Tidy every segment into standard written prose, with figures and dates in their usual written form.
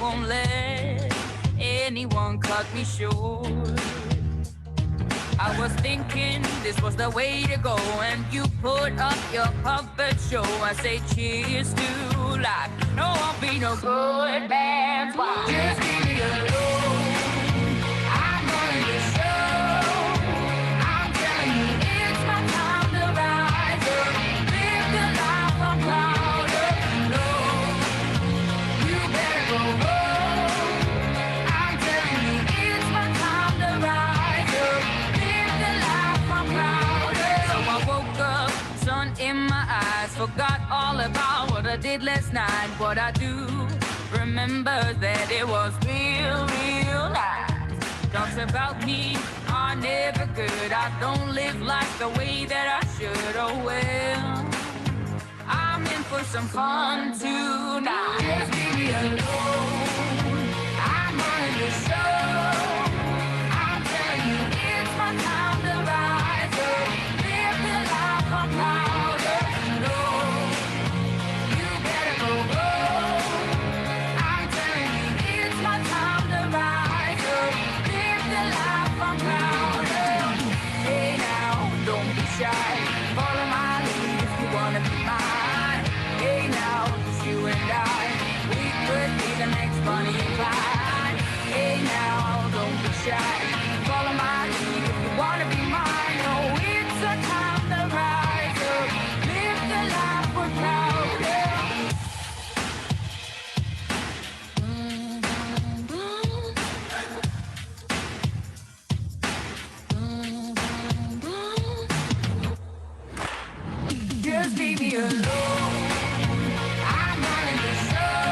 won't let anyone cut me short. I was thinking this was the way to go, and you put up your puppet show. I say cheers to life. No, I'll be no good man's wife. Just leave me alone. I'm running the show. I'm telling you, it's my time to rise up. Live the life I'm proud of. No, you better go home. I'm telling you, it's my time to rise up. Live the life I'm proud of. So I woke up, sun in my eyes, forgot all about what I did last night. What I do remember that it was real, real life. Talks about me are never good. I don't live life the way that I should. Oh well, I'm in for some fun tonight. Just leave me alone. I'm running the show. I'm telling you, it's my time to rise up. Live the life I'm proud of. No, you better go home. I'm telling you, it's my time to rise up. Live the life I'm proud of. Hey now, don't be shy. Follow my lead if you wanna be mine. Hey now, it's you and I. We could be the next Bonnie and Clyde. Hey now, don't be shy. Follow my lead if you wanna be mine. Oh, it's a time to rise up. Live the life we're proud of. Just leave me alone. I'm running the show.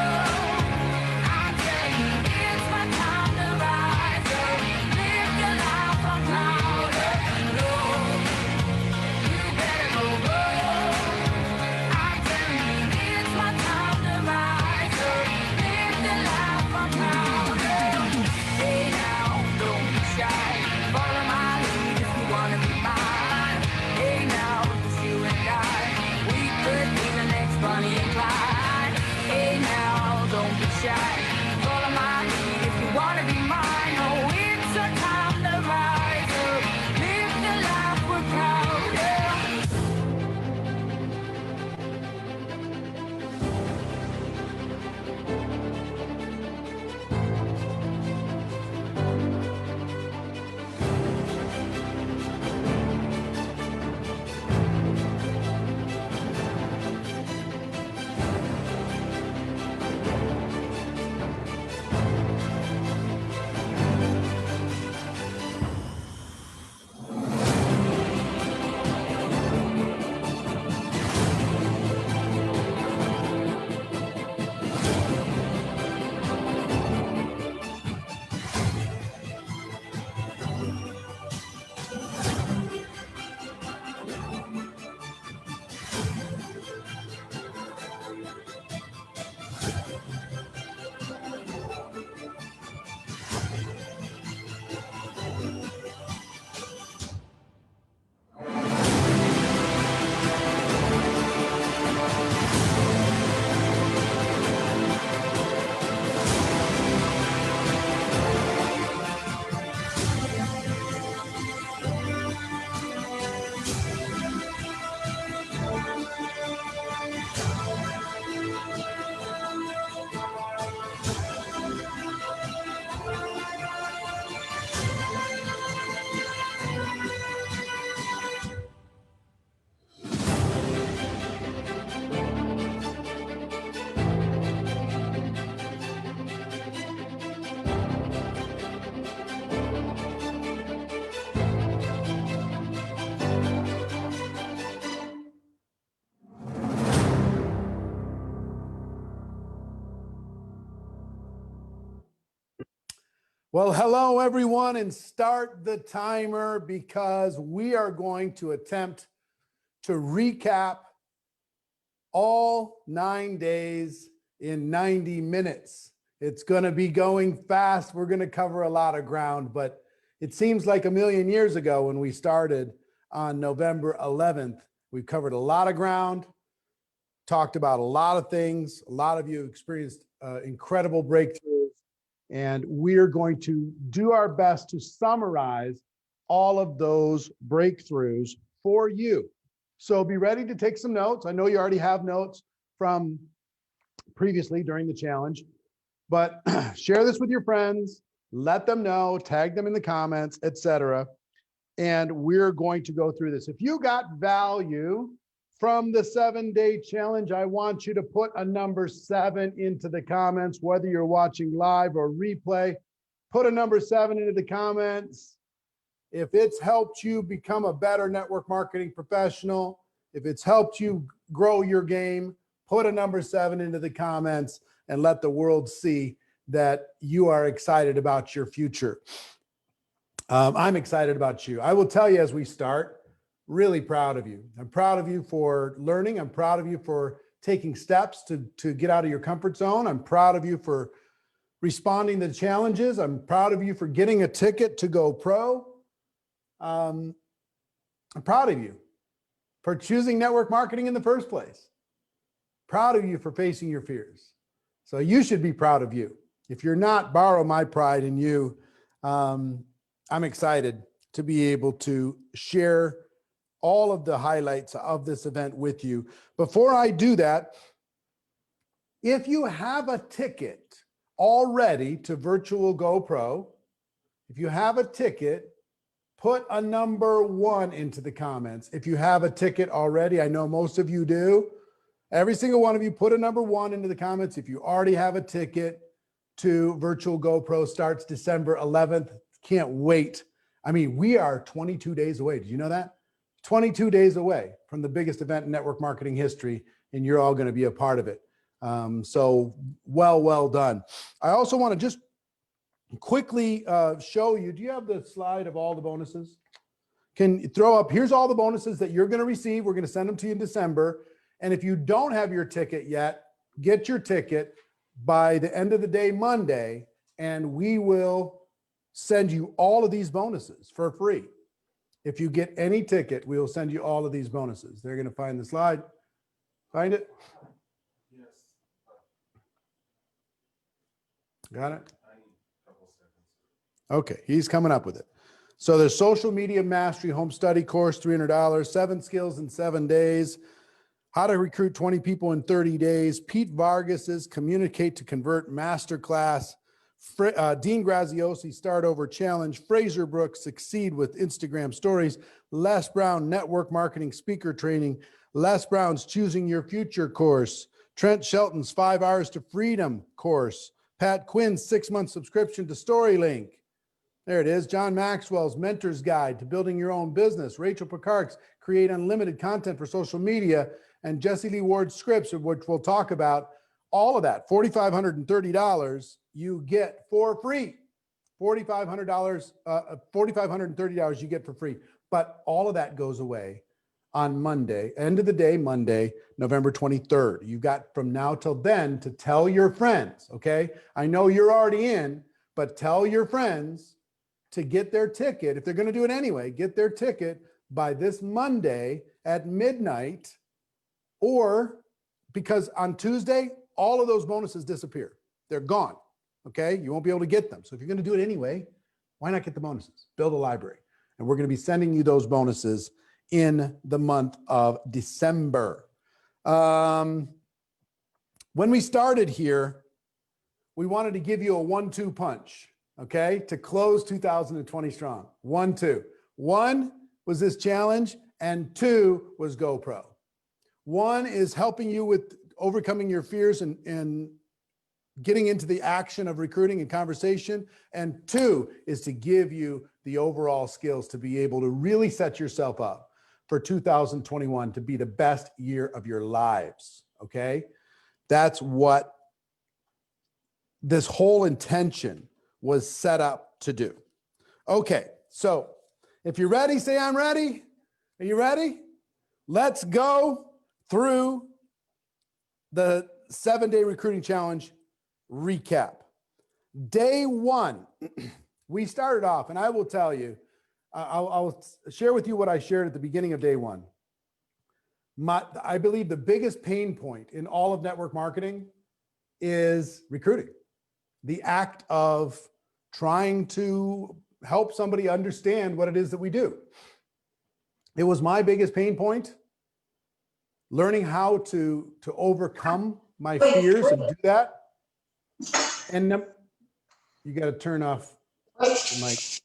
I'm telling you, it's my time to rise up. Live the life I'm proud of. No, you better go home. I'm telling you, it's my time to rise up. Live the life I'm proud of. Hey now, don't be shy. Follow my lead if you wanna be mine. Hey now, it's you and I. We could be the next Bonnie and Clyde. Hey now, don't be shy. Follow my lead if you wanna be mine. Oh, it's a time to rise up. Live the life we're proud of. Well, hello everyone, and start the timer because we are going to attempt to recap all 9 days in 90 minutes. It's going to be going fast. We're going to cover a lot of ground, but it seems like a million years ago when we started on November 11th. We've covered a lot of ground, talked about a lot of things. A lot of you experienced incredible breakthroughs. And we're going to do our best to summarize all of those breakthroughs for you. So be ready to take some notes. I know you already have notes from previously during the challenge, but share this with your friends, let them know, tag them in the comments, etc. And we're going to go through this. If you got value from the 7-day challenge, I want you to put a number 7 into the comments, whether you're watching live or replay. Put a number 7 into the comments. If it's helped you become a better network marketing professional, if it's helped you grow your game, put a number 7 into the comments and let the world see that you are excited about your future. I'm excited about you. I will tell you as we start, really proud of you. I'm proud of you for learning. I'm proud of you for taking steps to get out of your comfort zone. I'm proud of you for responding to challenges. I'm proud of you for getting a ticket to go pro. I'm proud of you for choosing network marketing in the first place. Proud of you for facing your fears. So you should be proud of you. If you're not, borrow my pride in you. I'm excited to be able to share all of the highlights of this event with you. Before I do that, if you have a ticket already to Virtual GoPro, if you have a ticket, put a number 1 into the comments. If you have a ticket already, I know most of you do. Every single one of you, put a number 1 into the comments. If you already have a ticket to Virtual GoPro, starts December 11th. Can't wait. I mean, we are 22 days away. Did you know that? 22 days away from the biggest event in network marketing history, and you're all going to be a part of it. So well done. I also want to just quickly show you. Do you have the slide of all the bonuses? Can you throw up, here's all the bonuses that you're going to receive. We're going to send them to you in December. And if you don't have your ticket yet, get your ticket by the end of the day, Monday, and we will send you all of these bonuses for free. If you get any ticket, we will send you all of these bonuses. They're going to find the slide. Find it? Yes. Got it? I need a couple seconds. Okay, he's coming up with it. So there's social media mastery home study course, $300, 7 skills in 7 days, how to recruit 20 people in 30 days, Pete Vargas's communicate to convert masterclass, Dean Graziosi Start Over Challenge, Fraser Brooks Succeed with Instagram Stories, Les Brown Network Marketing Speaker Training, Les Brown's Choosing Your Future course, Trent Shelton's 5 Hours to Freedom course, Pat Quinn's 6-month subscription to StoryLink. There it is. John Maxwell's Mentor's Guide to Building Your Own Business, Rachel Picard's Create Unlimited Content for Social Media, and Jesse Lee Ward's scripts, which we'll talk about. All of that, $4,530, you get for free. $4,530 you get for free. But all of that goes away on Monday, end of the day, Monday, November 23rd. You've got from now till then to tell your friends, okay? I know you're already in, but tell your friends to get their ticket. If they're going to do it anyway, get their ticket by this Monday at midnight, or because on Tuesday, all of those bonuses disappear. They're gone. Okay. You won't be able to get them. So if you're going to do it anyway, why not get the bonuses? Build a library. And we're going to be sending you those bonuses in the month of December. When we started here, we wanted to give you a 1-2 punch, okay, to close 2020 strong. 1-2. 1 was this challenge, and 2 was GoPro. 1 is helping you with overcoming your fears and getting into the action of recruiting and conversation. And 2 is to give you the overall skills to be able to really set yourself up for 2021 to be the best year of your lives. Okay. That's what this whole intention was set up to do. Okay. So if you're ready, say I'm ready. Are you ready? Let's go through the 7-day recruiting challenge recap. Day 1, we started off, and I will tell you, I'll share with you what I shared at the beginning of day 1. I believe the biggest pain point in all of network marketing is recruiting. the act of trying to help somebody understand what it is that we do. It was my biggest pain point, learning how to overcome my fears and do that. And you got to turn off the mic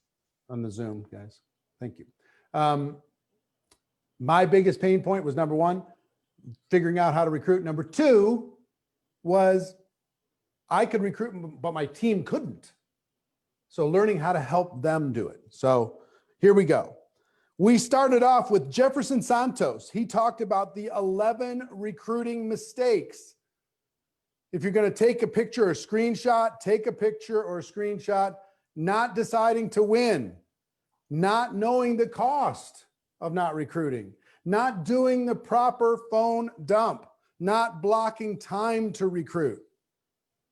on the Zoom, guys. Thank you. My biggest pain point was, number one, figuring out how to recruit. Number two was I could recruit, but my team couldn't. So learning how to help them do it. So here we go. We started off with Jefferson Santos. He talked about the 11 recruiting mistakes. If you're going to take a picture or a screenshot, take a picture or a screenshot. Not deciding to win, not knowing the cost of not recruiting, not doing the proper phone dump, not blocking time to recruit,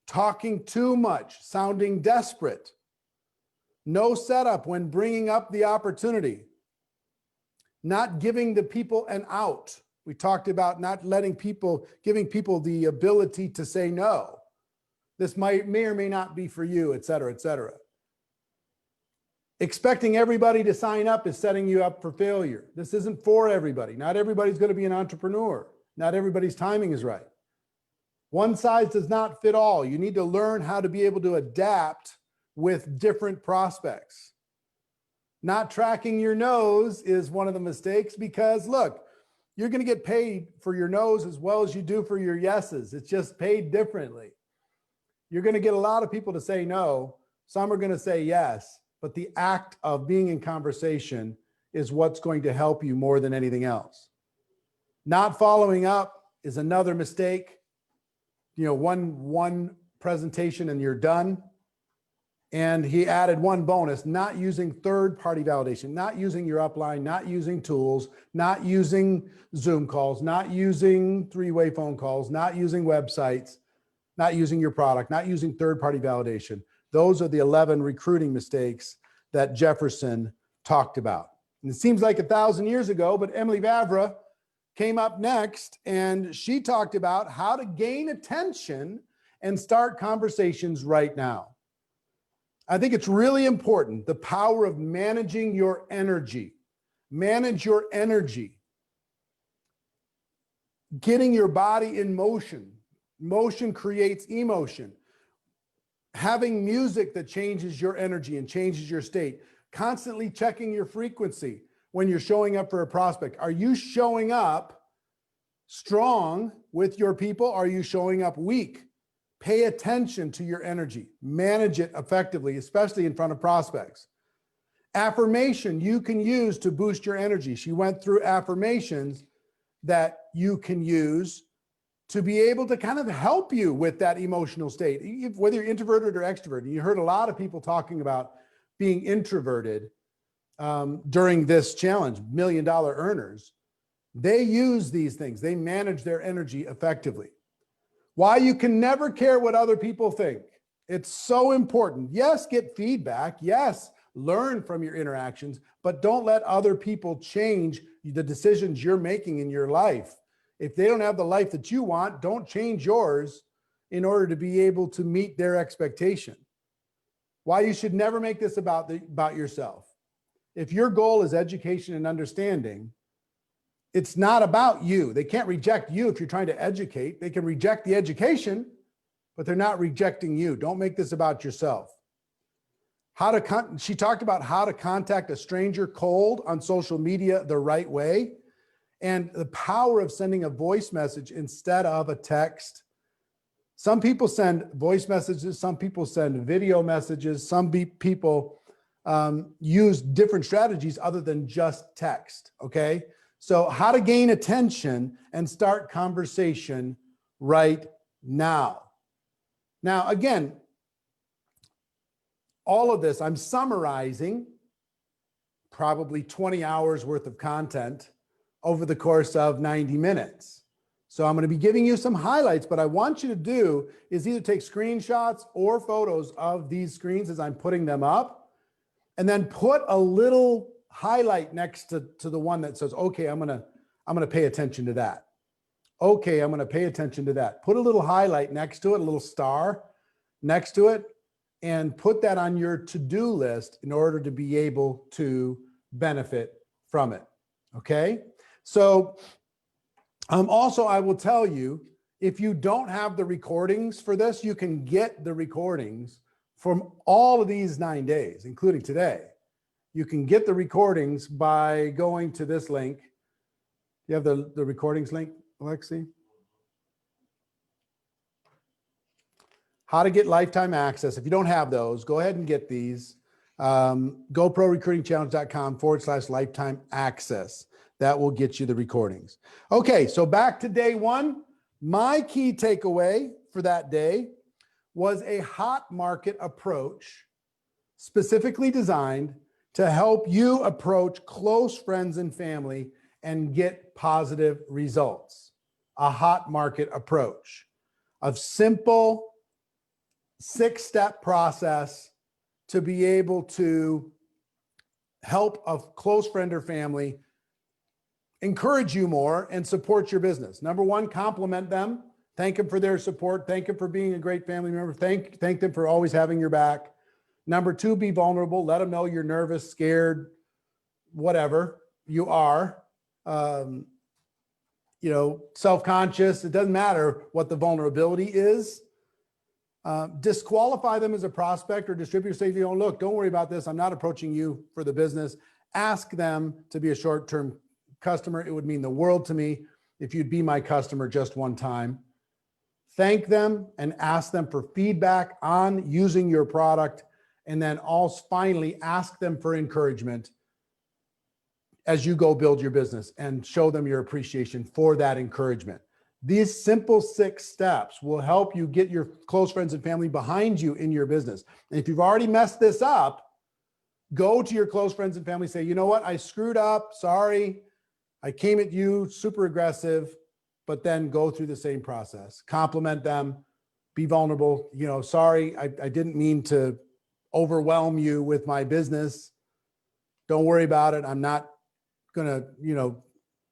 talking too much, sounding desperate, no setup when bringing up the opportunity, not giving the people an out. We talked about not giving people the ability to say no. This may or may not be for you, et cetera, et cetera. Expecting everybody to sign up is setting you up for failure. This isn't for everybody. Not everybody's going to be an entrepreneur. Not everybody's timing is right. One size does not fit all. You need to learn how to be able to adapt with different prospects. Not tracking your no's is one of the mistakes, because look, you're going to get paid for your no's as well as you do for your yeses. It's just paid differently. You're going to get a lot of people to say no. Some are going to say yes. But the act of being in conversation is what's going to help you more than anything else. Not following up is another mistake. You know, one presentation and you're done. And he added one bonus: not using third-party validation, not using your upline, not using tools, not using Zoom calls, not using three-way phone calls, not using websites, not using your product, not using third-party validation. Those are the 11 recruiting mistakes that Jefferson talked about. And it seems like 1,000 years ago, but Emily Vavra came up next, and she talked about how to gain attention and start conversations right now. I think it's really important, the power of managing your energy. Manage your energy. Getting your body in motion. Motion creates emotion. Having music that changes your energy and changes your state. Constantly checking your frequency when you're showing up for a prospect. Are you showing up strong with your people? Are you showing up weak? Pay attention to your energy. Manage it effectively, especially in front of prospects. Affirmation you can use to boost your energy. She went through affirmations that you can use to be able to kind of help you with that emotional state, whether you're introverted or extroverted. You heard a lot of people talking about being introverted during this challenge, $1 million earners. They use these things. They manage their energy effectively. Why you can never care what other people think. It's so important. Yes, get feedback. Yes, learn from your interactions, but don't let other people change the decisions you're making in your life. If they don't have the life that you want, don't change yours in order to be able to meet their expectation. Why you should never make this about yourself. If your goal is education and understanding, it's not about you. They can't reject you if you're trying to educate. They can reject the education, but they're not rejecting you. Don't make this about yourself. She talked about how to contact a stranger cold on social media the right way, and the power of sending a voice message instead of a text. Some people send voice messages. Some people send video messages. Some people use different strategies other than just text, okay? So how to gain attention and start conversation right now. Now, again, all of this, I'm summarizing probably 20 hours worth of content over the course of 90 minutes. So I'm going to be giving you some highlights, but I want you to do is either take screenshots or photos of these screens as I'm putting them up, and then put a little highlight next to the one that says, okay, I'm going to pay attention to that. Okay, I'm going to pay attention to that. Put a little highlight next to it, a little star next to it, and put that on your to-do list in order to be able to benefit from it. Okay. So also, I will tell you, if you don't have the recordings for this, you can get the recordings from all of these 9 days, including today. You can get the recordings by going to this link. You have the recordings link, Alexi? How to get lifetime access. If you don't have those, go ahead and get these. GoProRecruitingChallenge.com/lifetime access. That will get you the recordings. Okay, so back to day one. My key takeaway for that day was a hot market approach specifically designed to help you approach close friends and family and get positive results. A hot market approach of simple 6-step process to be able to help a close friend or family encourage you more and support your business. Number one, compliment them. Thank them for their support. Thank them for being a great family member. Thank them for always having your back. Number two, be vulnerable. Let them know you're nervous, scared, whatever you are. Self-conscious. It doesn't matter what the vulnerability is. Disqualify them as a prospect or distributor. Say, look, don't worry about this. I'm not approaching you for the business. Ask them to be a short-term customer. It would mean the world to me if you'd be my customer just one time. Thank them and ask them for feedback on using your product. And then also finally ask them for encouragement as you go build your business and show them your appreciation for that encouragement. These simple 6 steps will help you get your close friends and family behind you in your business. And if you've already messed this up, go to your close friends and family, say, you know what, I screwed up, sorry. I came at you super aggressive, but then go through the same process. Compliment them, be vulnerable. Sorry, I didn't mean to overwhelm you with my business. Don't worry about it. I'm not gonna,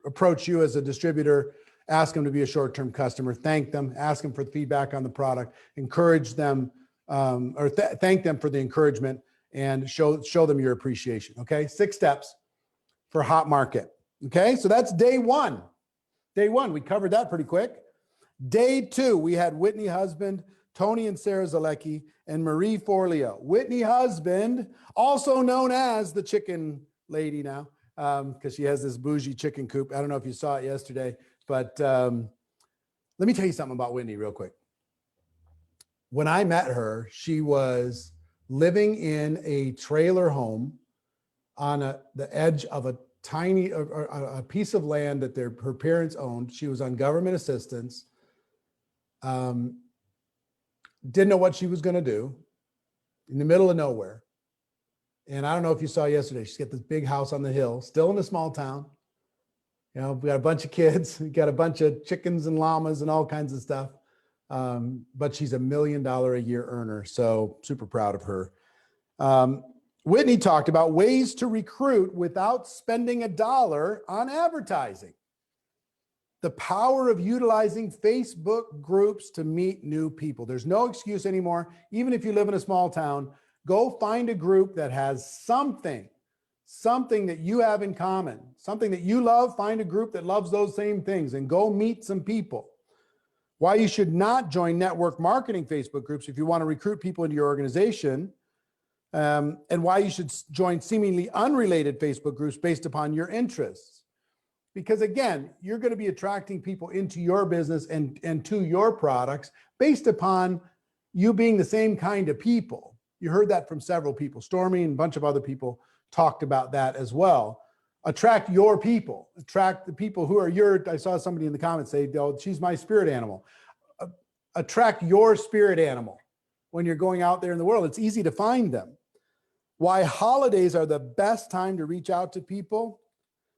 approach you as a distributor. Ask them to be a short-term customer. Thank them. Ask them for feedback on the product. Encourage them, thank them for the encouragement and show them your appreciation. Okay, 6 steps for hot market. Okay, so that's day one. Day one, we covered that pretty quick. Day two, we had Whitney Husband, Tony and Sarah Zalecki, and Marie Forleo. Whitney Husband, also known as the chicken lady now, because she has this bougie chicken coop. I don't know if you saw it yesterday, but let me tell you something about Whitney real quick. When I met her, she was living in a trailer home on the edge of a tiny a piece of land that her parents owned. She was on government assistance. Didn't know what she was going to do, in the middle of nowhere. And I don't know if you saw yesterday, she's got this big house on the hill, still in a small town. We got a bunch of kids, we got a bunch of chickens and llamas and all kinds of stuff. But she's $1 million a year earner. So super proud of her. Whitney talked about ways to recruit without spending $1 on advertising. The power of utilizing Facebook groups to meet new people. There's no excuse anymore. Even if you live in a small town, go find a group that has something that you have in common, something that you love. Find a group that loves those same things and go meet some people. Why you should not join network marketing Facebook groups if you want to recruit people into your organization. And why you should join seemingly unrelated Facebook groups based upon your interests. Because again, you're going to be attracting people into your business and to your products based upon you being the same kind of people. You heard that from several people. Stormy and a bunch of other people talked about that as well. Attract your people. Attract the people who are I saw somebody in the comments say, oh, she's my spirit animal. Attract your spirit animal when you're going out there in the world. It's easy to find them. Why holidays are the best time to reach out to people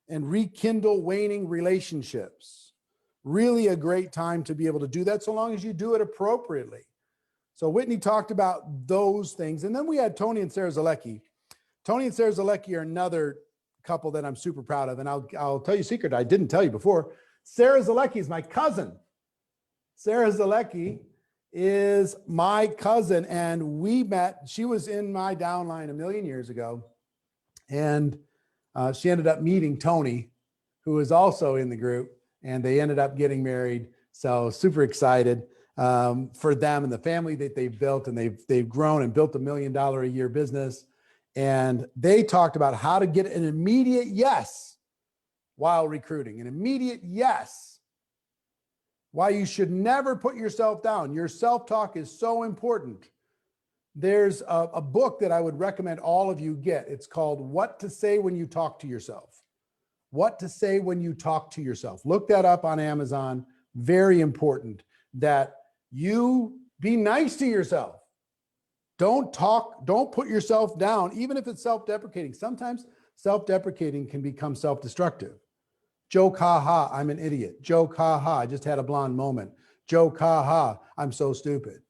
and rekindle waning relationships. Really a great time to be able to do that, so long as you do it appropriately. So Whitney talked about those things. And then we had Tony and Sarah Zalecki. Tony and Sarah Zalecki are another couple that I'm super proud of. And I'll tell you a secret I didn't tell you before. Sarah Zalecki is my cousin. Sarah Zalecki is my cousin, and we met. She was in my downline a million years ago, and she ended up meeting Tony, who was also in the group, and they ended up getting married. So super excited for them and the family that they've built, and they've grown and built $1 million a year business. And they talked about how to get an immediate yes while recruiting, an immediate yes. Why you should never put yourself down. Your self-talk is so important. There's a book that I would recommend all of you get. It's called What to Say When You Talk to Yourself. What to Say When You Talk to Yourself. Look that up on Amazon. Very important that you be nice to yourself. Don't put yourself down, even if it's self-deprecating. Sometimes self-deprecating can become self-destructive. Joke, ha ha, I'm an idiot. Joke, ha ha, I just had a blonde moment. Joke, ha ha, I'm so stupid.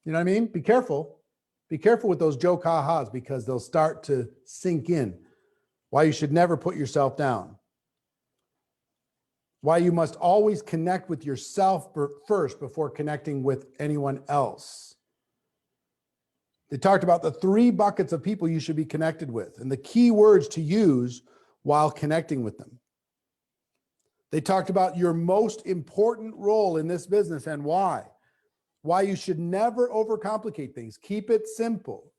You know what I mean? Be careful. Be careful with those joke, ha ha's, because they'll start to sink in. Why you should never put yourself down. Why you must always connect with yourself first before connecting with anyone else. They talked about the 3 buckets of people you should be connected with and the key words to use while connecting with them. They talked about your most important role in this business and why. Why you should never overcomplicate things. Keep it simple.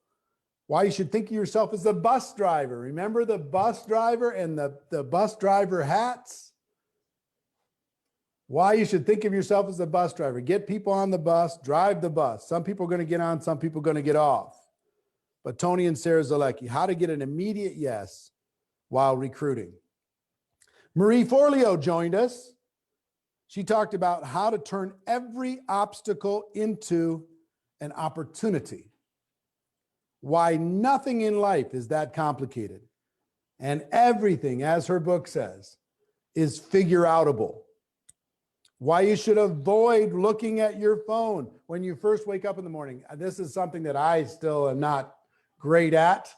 Why you should think of yourself as the bus driver. Remember the bus driver and the bus driver hats? Why you should think of yourself as the bus driver. Get people on the bus, drive the bus. Some people are going to get on, some people are going to get off. But Tony and Sarah Zalecki, how to get an immediate yes while recruiting. Marie Forleo joined us. She talked about how to turn every obstacle into an opportunity. Why nothing in life is that complicated. And everything, as her book says, is figure-outable. Why you should avoid looking at your phone when you first wake up in the morning. This is something that I still am not great at.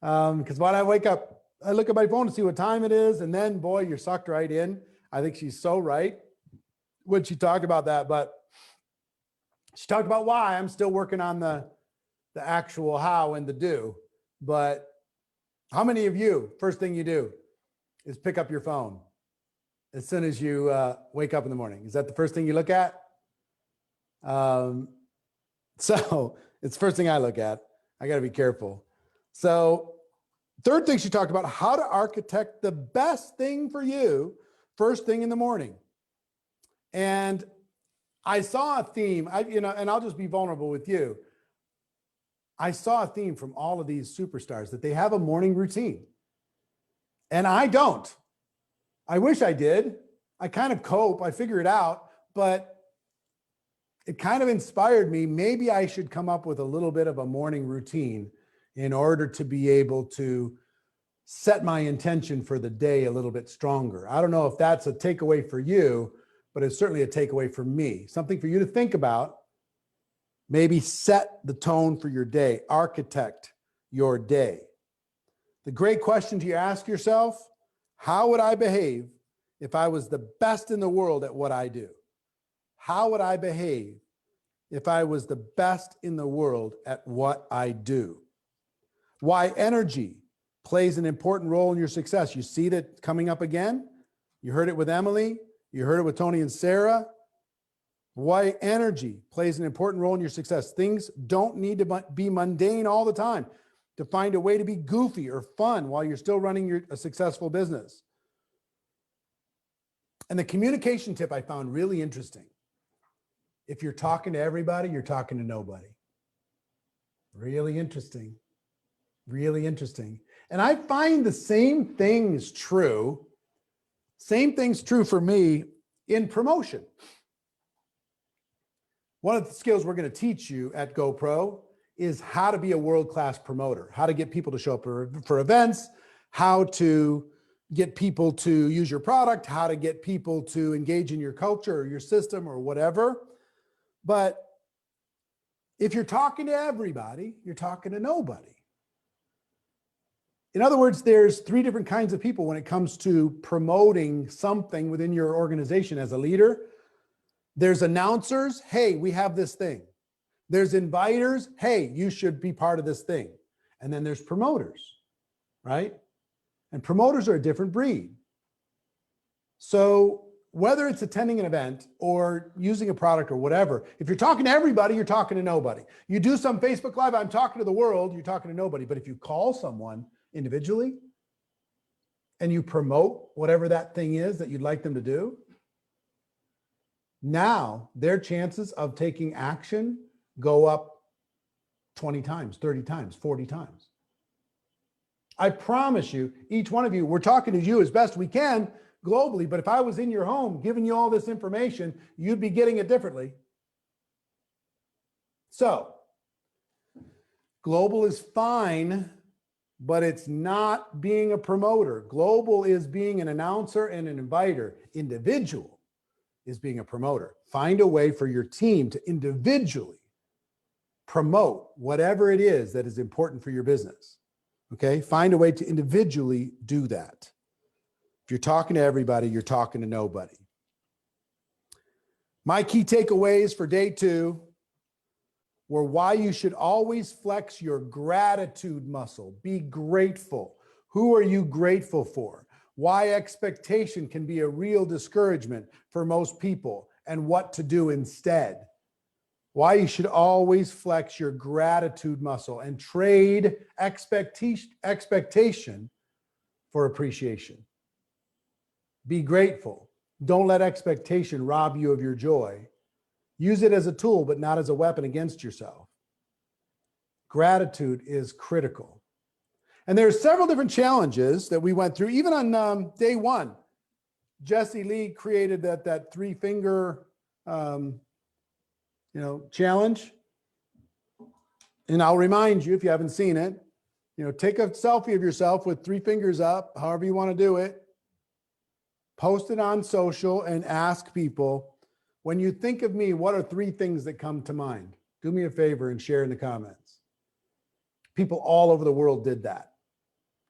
Because when I wake up, I look at my phone to see what time it is, and then, boy, you're sucked right in. I think she's so right when she talked about that, but she talked about why. I'm still working on the actual how and the do, but how many of you, first thing you do is pick up your phone as soon as you wake up in the morning? Is that the first thing you look at? So it's the first thing I look at. I got to be careful. So third thing she talked about, how to architect the best thing for you first thing in the morning. And I saw a theme, and I'll just be vulnerable with you. I saw a theme from all of these superstars that they have a morning routine. And I don't. I wish I did. I kind of cope, I figure it out, but it kind of inspired me. Maybe I should come up with a little bit of a morning routine in order to be able to set my intention for the day a little bit stronger. I don't know if that's a takeaway for you, but it's certainly a takeaway for me. Something for you to think about. Maybe set the tone for your day. Architect your day. The great question to ask yourself, how would I behave if I was the best in the world at what I do? How would I behave if I was the best in the world at what I do? Why energy plays an important role in your success. You see that coming up again. You heard it with Emily. You heard it with Tony and Sarah. Why energy plays an important role in your success. Things don't need to be mundane all the time. To find a way to be goofy or fun while you're still running a successful business. And the communication tip I found really interesting. If you're talking to everybody, you're talking to nobody. Really interesting. Really interesting. And I find the same things true. Same things true for me in promotion. One of the skills we're going to teach you at GoPro is how to be a world-class promoter, how to get people to show up for events, how to get people to use your product, how to get people to engage in your culture or your system or whatever. But if you're talking to everybody, you're talking to nobody. In other words, there's 3 different kinds of people when it comes to promoting something within your organization as a leader. There's announcers. Hey, we have this thing. There's inviters. Hey, you should be part of this thing. And then there's promoters, right? And promoters are a different breed. So whether it's attending an event or using a product or whatever, if you're talking to everybody, you're talking to nobody. You do some Facebook Live, I'm talking to the world, you're talking to nobody. But if you call someone individually and you promote whatever that thing is that you'd like them to do, now their chances of taking action go up 20 times, 30 times, 40 times. I promise you, each one of you, we're talking to you as best we can globally, but if I was in your home giving you all this information, you'd be getting it differently. So, global is fine, but it's not being a promoter. Global is being an announcer and an inviter. Individual is being a promoter. Find a way for your team to individually promote whatever it is that is important for your business. Okay, find a way to individually do that. If you're talking to everybody, you're talking to nobody. My key takeaways for day 2 were why you should always flex your gratitude muscle. Be grateful. Who are you grateful for? Why expectation can be a real discouragement for most people and what to do instead. Why you should always flex your gratitude muscle and trade expectation for appreciation. Be grateful. Don't let expectation rob you of your joy. Use it as a tool, but not as a weapon against yourself. Gratitude is critical. And there's several different challenges that we went through. Even on day 1, Jesse Lee created that 3-finger challenge. And I'll remind you, if you haven't seen it, take a selfie of yourself with 3 fingers up, however you want to do it. Post it on social and ask people, when you think of me, what are 3 things that come to mind? Do me a favor and share in the comments. People all over the world did that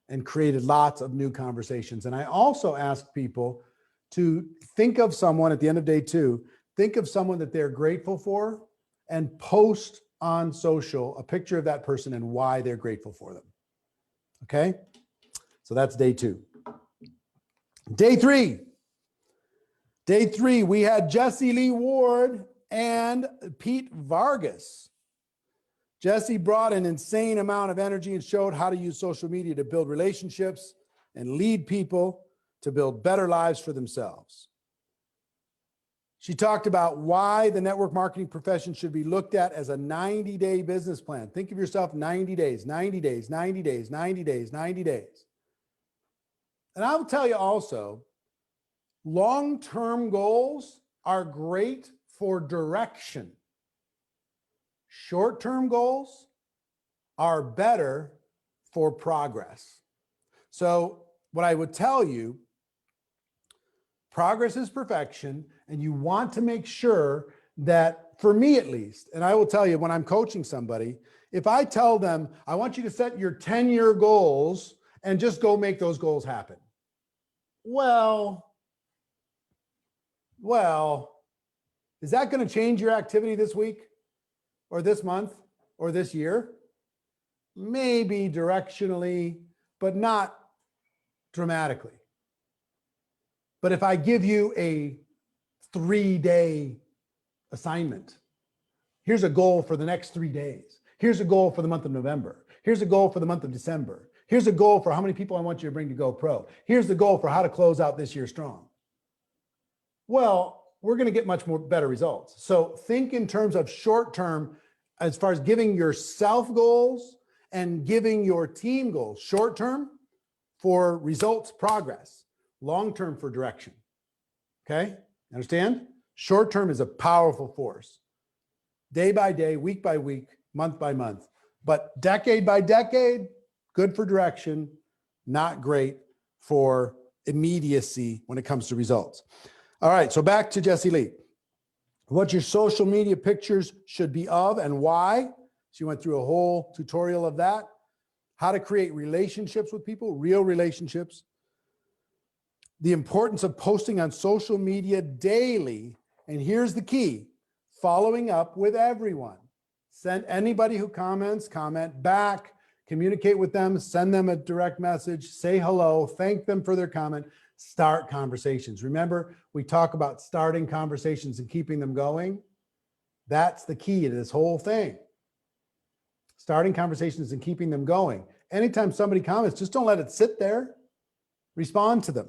and created lots of new conversations. And I also asked people to think of someone at the end of day 2, think of someone that they're grateful for and post on social a picture of that person and why they're grateful for them. Okay? So that's day 2. Day 3. Day 3, we had Jesse Lee Ward and Pete Vargas. Jesse brought an insane amount of energy and showed how to use social media to build relationships and lead people to build better lives for themselves. She talked about why the network marketing profession should be looked at as a 90-day business plan. Think of yourself 90 days, 90 days, 90 days, 90 days, 90 days. And I will tell you also, long-term goals are great for direction. Short-term goals are better for progress. So what I would tell you, progress is perfection, and you want to make sure that, for me at least, and I will tell you when I'm coaching somebody, if I tell them, I want you to set your 10-year goals and just go make those goals happen. Well, is that going to change your activity this week or this month or this year? Maybe directionally, but not dramatically. But if I give you a 3-day assignment, here's a goal for the next 3 days. Here's a goal for the month of November. Here's a goal for the month of December. Here's a goal for how many people I want you to bring to Go Pro. Here's the goal for how to close out this year strong. Well, we're going to get much more better results. So think in terms of short term, as far as giving yourself goals and giving your team goals. Short term for results, progress. Long term for direction. Okay? Understand? Short term is a powerful force. Day by day, week by week, month by month. But decade by decade, good for direction, not great for immediacy when it comes to results. All right, so back to Jesse Lee. What your social media pictures should be of and why. She went through a whole tutorial of that. How to create relationships with people, real relationships. The importance of posting on social media daily And here's the key: following up with everyone. Send anybody who comments, comment back, communicate with them, send them a direct message, say hello, thank them for their comment, start conversations. Remember, we talk about starting conversations and keeping them going. That's the key to this whole thing. Starting conversations and keeping them going. Anytime somebody comments, just don't let it sit there. Respond to them.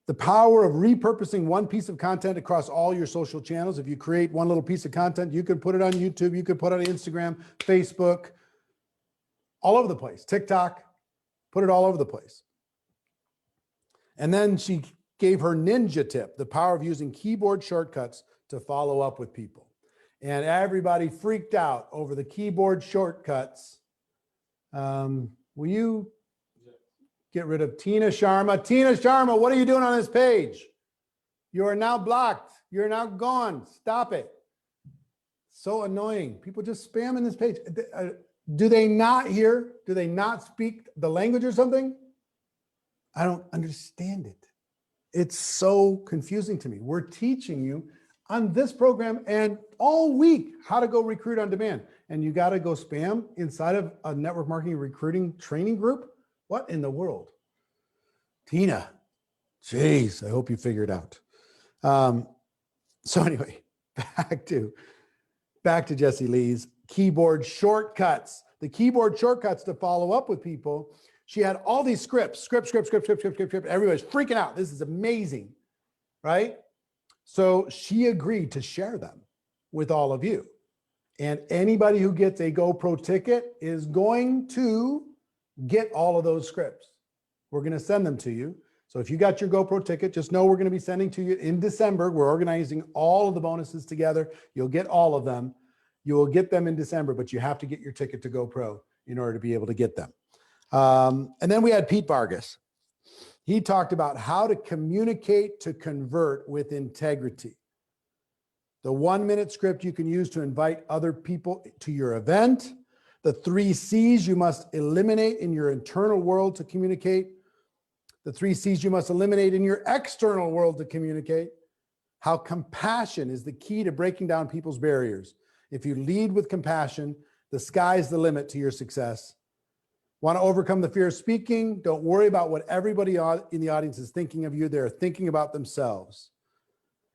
The power of repurposing one piece of content across all your social channels. If you create one little piece of content, you could put it on YouTube, you could put it on Instagram, Facebook, all over the place, TikTok, put it all over the place. And then she gave her ninja tip, the power of using keyboard shortcuts to follow up with people. And everybody freaked out over the keyboard shortcuts. Will you get rid of Tina Sharma? Tina Sharma, what are you doing on this page? You are now blocked. You're now gone. Stop it. So annoying. People just spamming this page. Do they not hear? Do they not speak the language or something? I don't understand it. It's so confusing to me. We're teaching you on this program and all week how to go recruit on demand. And you got to go spam inside of a network marketing recruiting training group? What in the world? Tina, geez, I hope you figure it out. So anyway, back to Jessie Lee's keyboard shortcuts. The keyboard shortcuts to follow up with people. She had all these scripts. Everybody's freaking out. This is amazing, right? So she agreed to share them with all of you. And anybody who gets a GoPro ticket is going to get all of those scripts. We're going to send them to you. So if you got your GoPro ticket, just know we're going to be sending to you in December. We're organizing all of the bonuses together. You'll get all of them. You will get them in December, but you have to get your ticket to GoPro in order to be able to get them. And then we had Pete Vargas. He talked about how to communicate to convert with integrity. The 1-minute script you can use to invite other people to your event. The 3 C's you must eliminate in your internal world to communicate. The 3 C's you must eliminate in your external world to communicate. How compassion is the key to breaking down people's barriers. If you lead with compassion, the sky's the limit to your success. Want to overcome the fear of speaking? Don't worry about what everybody in the audience is thinking of you. They're thinking about themselves.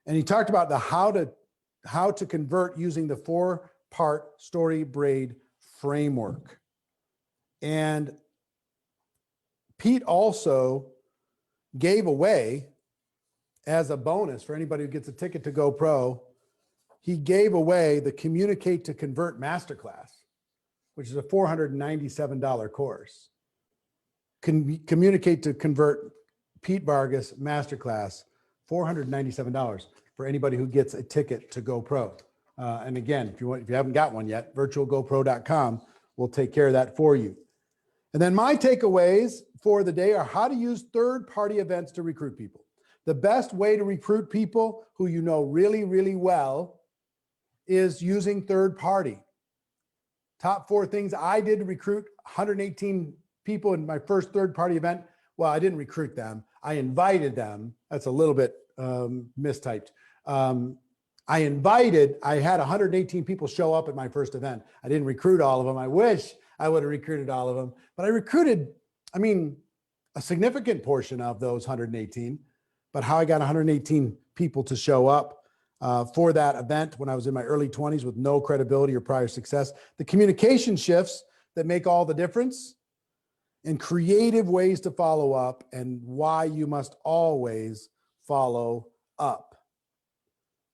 And he talked about the how to convert using the 4-part story braid framework. And Pete also gave away, as a bonus for anybody who gets a ticket to GoPro, he gave away the Communicate to Convert Masterclass, which is a $497 course. Communicate to Convert Pete Vargas Masterclass, $497 for anybody who gets a ticket to GoPro. And again, if you haven't got one yet, virtualgopro.com will take care of that for you. And then my takeaways for the day are how to use third-party events to recruit people. The best way to recruit people who you know really, really well is using third-party. Top 4 things I did to recruit 118 people in my first third-party event. Well, I didn't recruit them. I invited them. That's a little bit mistyped. I had 118 people show up at my first event. I didn't recruit all of them. I wish I would have recruited all of them, but I recruited, a significant portion of those 118, but how I got 118 people to show up for that event when I was in my early 20s with no credibility or prior success, the communication shifts that make all the difference, and creative ways to follow up, and why you must always follow up.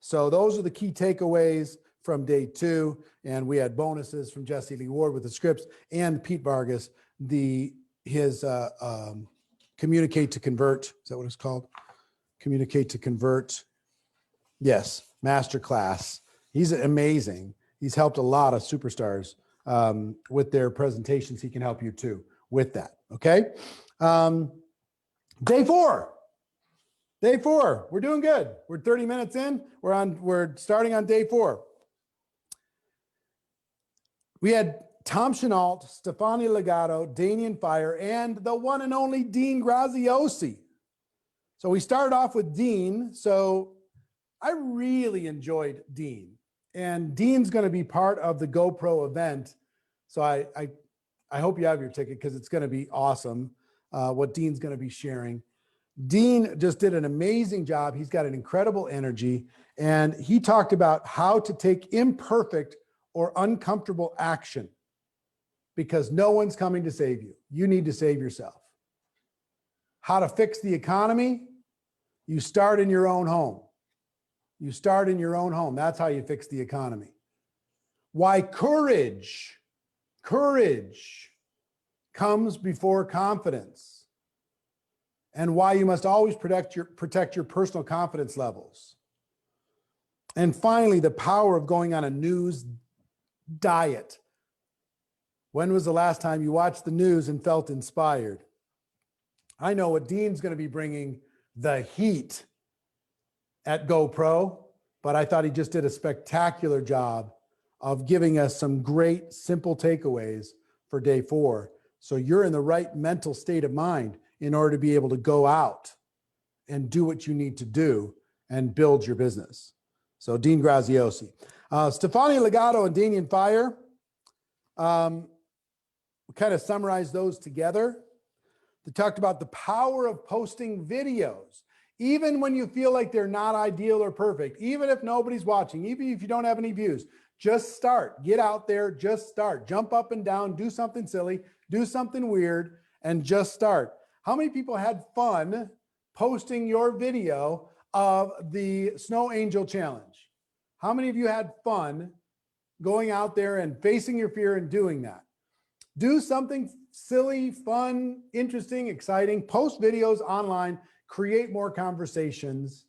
So those are the key takeaways from day 2. And we had bonuses from Jessie Lee Ward with the scripts, and Pete Vargas, his Communicate to Convert. Is that what it's called? Communicate to Convert. Yes, masterclass. He's amazing. He's helped a lot of superstars with their presentations. He can help you too with that. Okay. Day 4. Day 4. We're doing good. We're 30 minutes in. We're starting on day 4. We had Tom Chenault, Stefani Legato, Danian Fire, and the one and only Dean Graziosi. So we started off with Dean. So I really enjoyed Dean, and Dean's going to be part of the GoPro event. So I hope you have your ticket because it's going to be awesome. What Dean's going to be sharing. Dean just did an amazing job. He's got an incredible energy, and he talked about how to take imperfect or uncomfortable action because no one's coming to save you. You need to save yourself. How to fix the economy? You start in your own home. You start in your own home. That's how you fix the economy. Why courage comes before confidence, and why you must always protect your personal confidence levels. And finally, the power of going on a news diet. When was the last time you watched the news and felt inspired? I know what Dean's going to be bringing the heat at GoPro, but I thought he just did a spectacular job of giving us some great, simple takeaways for day 4. So you're in the right mental state of mind in order to be able to go out and do what you need to do and build your business. So Dean Graziosi. Stefani Legato and Danian Fire, we kind of summarized those together. They talked about the power of posting videos, even when you feel like they're not ideal or perfect, even if nobody's watching, even if you don't have any views, just start, get out there, just start, jump up and down, do something silly, do something weird, and just start. How many people had fun posting your video of the Snow Angel Challenge? How many of you had fun going out there and facing your fear and doing that? Do something silly, fun, interesting, exciting, post videos online, create more conversations.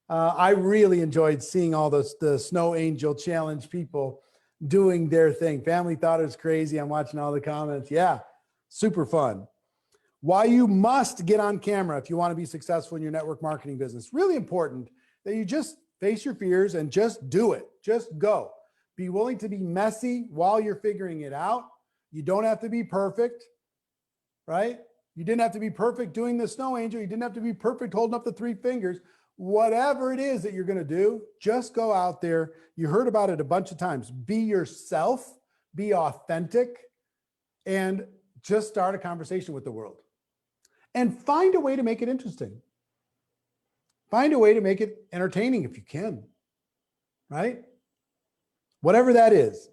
I really enjoyed seeing all the Snow Angel Challenge people doing their thing. Family thought it was crazy. I'm watching all the comments. Yeah, super fun. Why you must get on camera if you want to be successful in your network marketing business. Really important that you just face your fears and just do it. Just go. Be willing to be messy while you're figuring it out. You don't have to be perfect, right? You didn't have to be perfect doing the Snow Angel. You didn't have to be perfect holding up the 3 fingers. Whatever it is that you're going to do, just go out there. You heard about it a bunch of times. Be yourself, be authentic, and just start a conversation with the world. And find a way to make it interesting. Find a way to make it entertaining if you can, right? Whatever that is.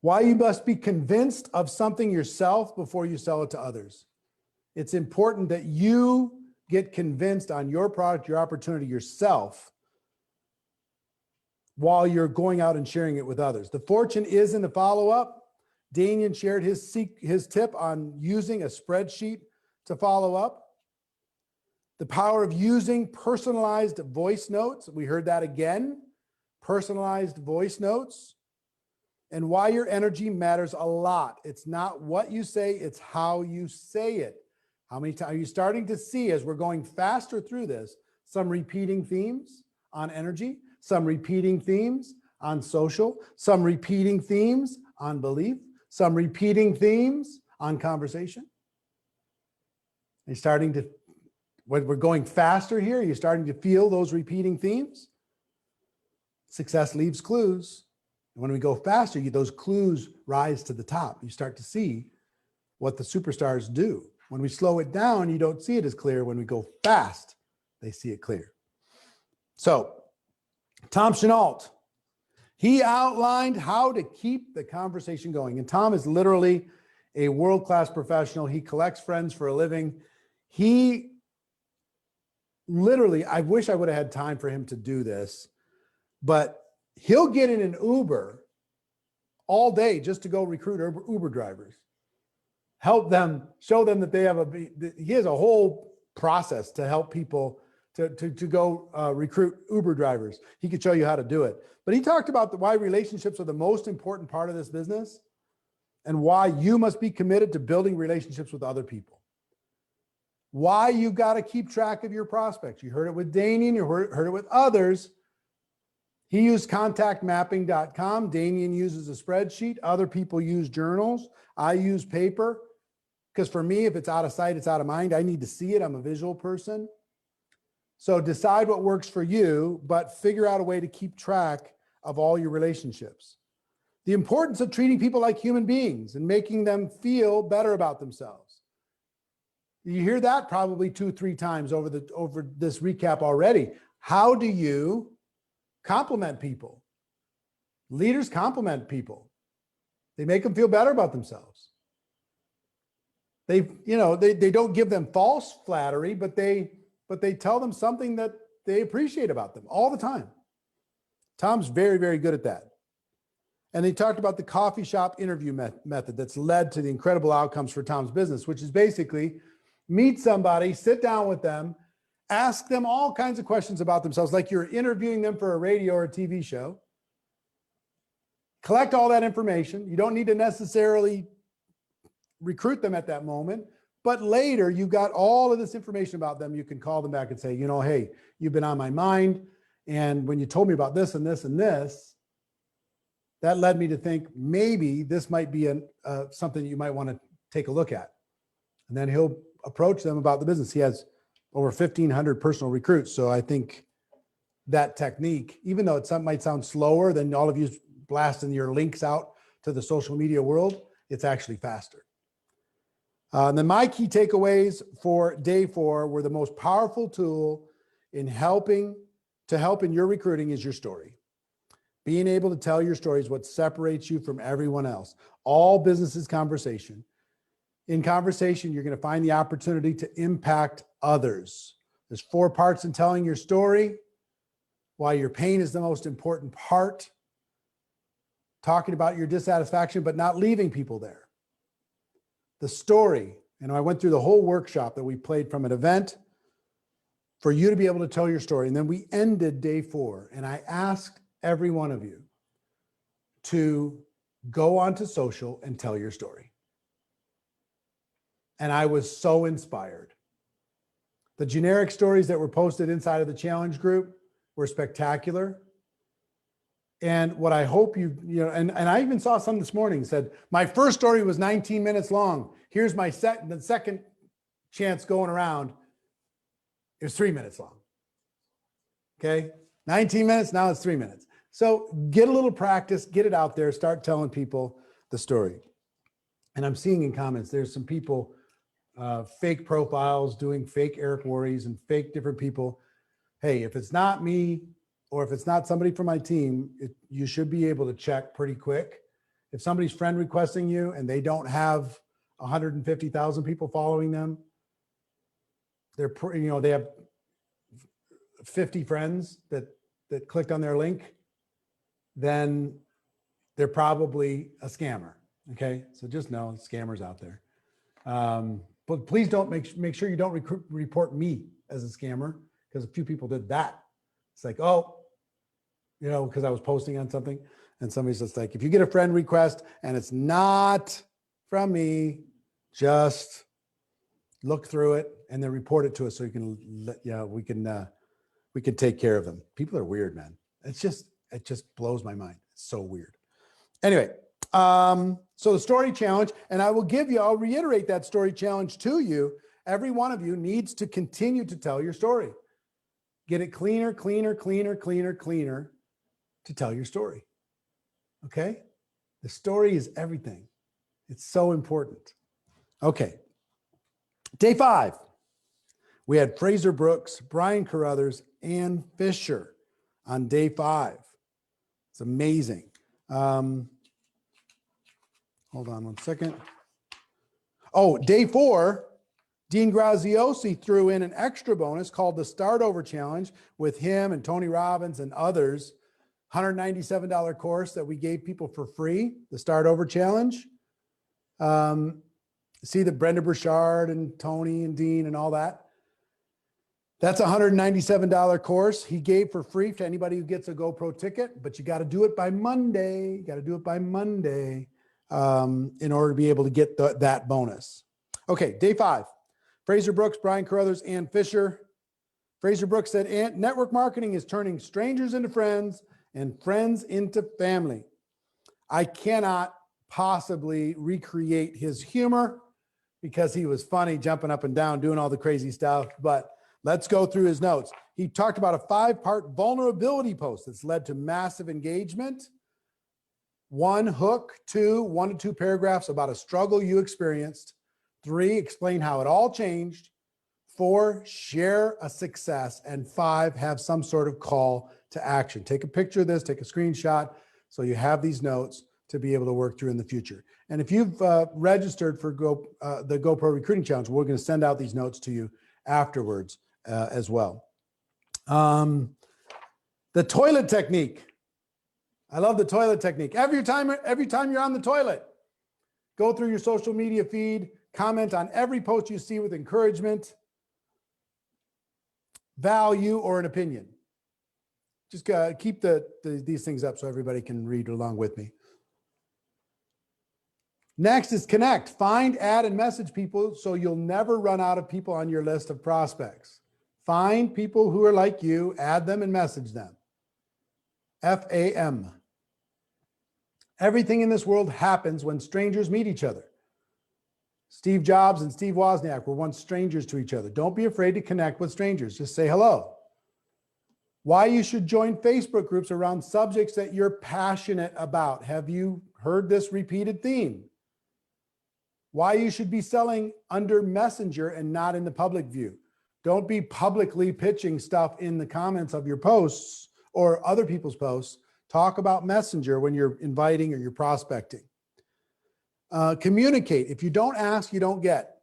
Why you must be convinced of something yourself before you sell it to others. It's important that you get convinced on your product, your opportunity yourself while you're going out and sharing it with others. The fortune is in the follow-up. Danian shared his tip on using a spreadsheet to follow up. The power of using personalized voice notes. We heard that again. Personalized voice notes. And why your energy matters a lot. It's not what you say, it's how you say it. How many times are you starting to see, as we're going faster through this, some repeating themes on energy, some repeating themes on social, some repeating themes on belief, some repeating themes on conversation? Are you starting to, when we're going faster here, you're starting to feel those repeating themes? Success leaves clues. And when we go faster, those clues rise to the top. You start to see what the superstars do. When we slow it down, you don't see it as clear. When we go fast, they see it clear. So, Tom Chenault, he outlined how to keep the conversation going. And Tom is literally a world-class professional. He collects friends for a living. He literally, I wish I would have had time for him to do this, but he'll get in an Uber all day just to go recruit Uber drivers, help them, show them that they have he has a whole process to help people to go recruit Uber drivers. He could show you how to do it. But he talked about why relationships are the most important part of this business and why you must be committed to building relationships with other people. Why you got to keep track of your prospects. You heard it with Danian, you heard it with others. He used contactmapping.com. Danian uses a spreadsheet. Other people use journals. I use paper because for me, if it's out of sight, it's out of mind. I need to see it. I'm a visual person. So decide what works for you, but figure out a way to keep track of all your relationships. The importance of treating people like human beings and making them feel better about themselves. You hear that probably 2-3 times over this recap already. How do you compliment people? Leaders compliment people. They make them feel better about themselves. They don't give them false flattery, but they tell them something that they appreciate about them all the time. Tom's very, very good at that. And they talked about the coffee shop interview method that's led to the incredible outcomes for Tom's business, which is basically meet somebody, sit down with them, ask them all kinds of questions about themselves, like you're interviewing them for a radio or a TV show. Collect all that information. You don't need to necessarily recruit them at that moment, but later you've got all of this information about them. You can call them back and say, hey, you've been on my mind. And when you told me about this and this and this, that led me to think maybe this might be something you might want to take a look at. And then he'll approach them about the business. He has over 1,500 personal recruits. So I think that technique, even though it might sound slower than all of you blasting your links out to the social media world, it's actually faster. And then my key takeaways for day 4 were the most powerful tool in helping in your recruiting is your story. Being able to tell your story is what separates you from everyone else. All business is conversation. In conversation, you're going to find the opportunity to impact others. There's 4 parts in telling your story. Why your pain is the most important part. Talking about your dissatisfaction, but not leaving people there. The story, I went through the whole workshop that we played from an event for you to be able to tell your story. And then we ended day 4, and I asked every one of you to go onto social and tell your story. And I was so inspired. The generic stories that were posted inside of the challenge group were spectacular. And what I hope and I even saw some this morning said, my first story was 19 minutes long. Here's my the second chance going around. It was 3 minutes long. Okay. 19 minutes. Now it's 3 minutes. So get a little practice, get it out there, start telling people the story. And I'm seeing in comments, there's some people, fake profiles, doing fake Eric Worries and fake different people. Hey, if it's not me, or if it's not somebody from my team, you should be able to check pretty quick. If somebody's friend requesting you and they don't have 150,000 people following them, they have 50 friends that clicked on their link, then they're probably a scammer. Okay, so just know scammers out there. But please don't make sure you don't report me as a scammer, because a few people did that. It's like, because I was posting on something and somebody's just like, if you get a friend request and it's not from me, just look through it and then report it to us so you can, we can take care of them. People are weird, man. It just blows my mind. It's so weird. Anyway, so the story challenge, and I'll reiterate that story challenge to you. Every one of you needs to continue to tell your story. Get it cleaner to tell your story. Okay? The story is everything. It's so important. Okay. Day 5. We had Fraser Brooks, Brian Carruthers, and Fisher on day 5. It's amazing. Hold on one second. Oh, day 4, Dean Graziosi threw in an extra bonus called the Start Over Challenge with him and Tony Robbins and others. $197 course that we gave people for free, the Start Over Challenge. See the Brenda Burchard and Tony and Dean and all that. That's a $197 course he gave for free to anybody who gets a GoPro ticket, but you got to do it by Monday. You got to do it by Monday in order to be able to get that bonus. Okay, day 5. Fraser Brooks, Brian Carruthers, Ann Fisher. Fraser Brooks said, network marketing is turning strangers into friends and friends into family. I cannot possibly recreate his humor because he was funny, jumping up and down, doing all the crazy stuff, but let's go through his notes. He talked about a 5-part vulnerability post that's led to massive engagement. 1 hook, 1 to 2 paragraphs about a struggle you experienced. 3, explain how it all changed. 4, share a success. And 5, have some sort of call to action. Take a picture of this, take a screenshot, so you have these notes to be able to work through in the future. And if you've registered for the GoPro Recruiting Challenge, we're going to send out these notes to you afterwards as well. The toilet technique. I love the toilet technique. Every time you're on the toilet, go through your social media feed, comment on every post you see with encouragement, value, or an opinion. Just keep these things up so everybody can read along with me. Next is connect. Find, add, and message people so you'll never run out of people on your list of prospects. Find people who are like you, add them, and message them. FAM. Everything in this world happens when strangers meet each other. Steve Jobs and Steve Wozniak were once strangers to each other. Don't be afraid to connect with strangers. Just say hello. Why you should join Facebook groups around subjects that you're passionate about. Have you heard this repeated theme? Why you should be selling under Messenger and not in the public view. Don't be publicly pitching stuff in the comments of your posts or other people's posts. Talk about Messenger when you're inviting or you're prospecting. Communicate. If you don't ask, you don't get.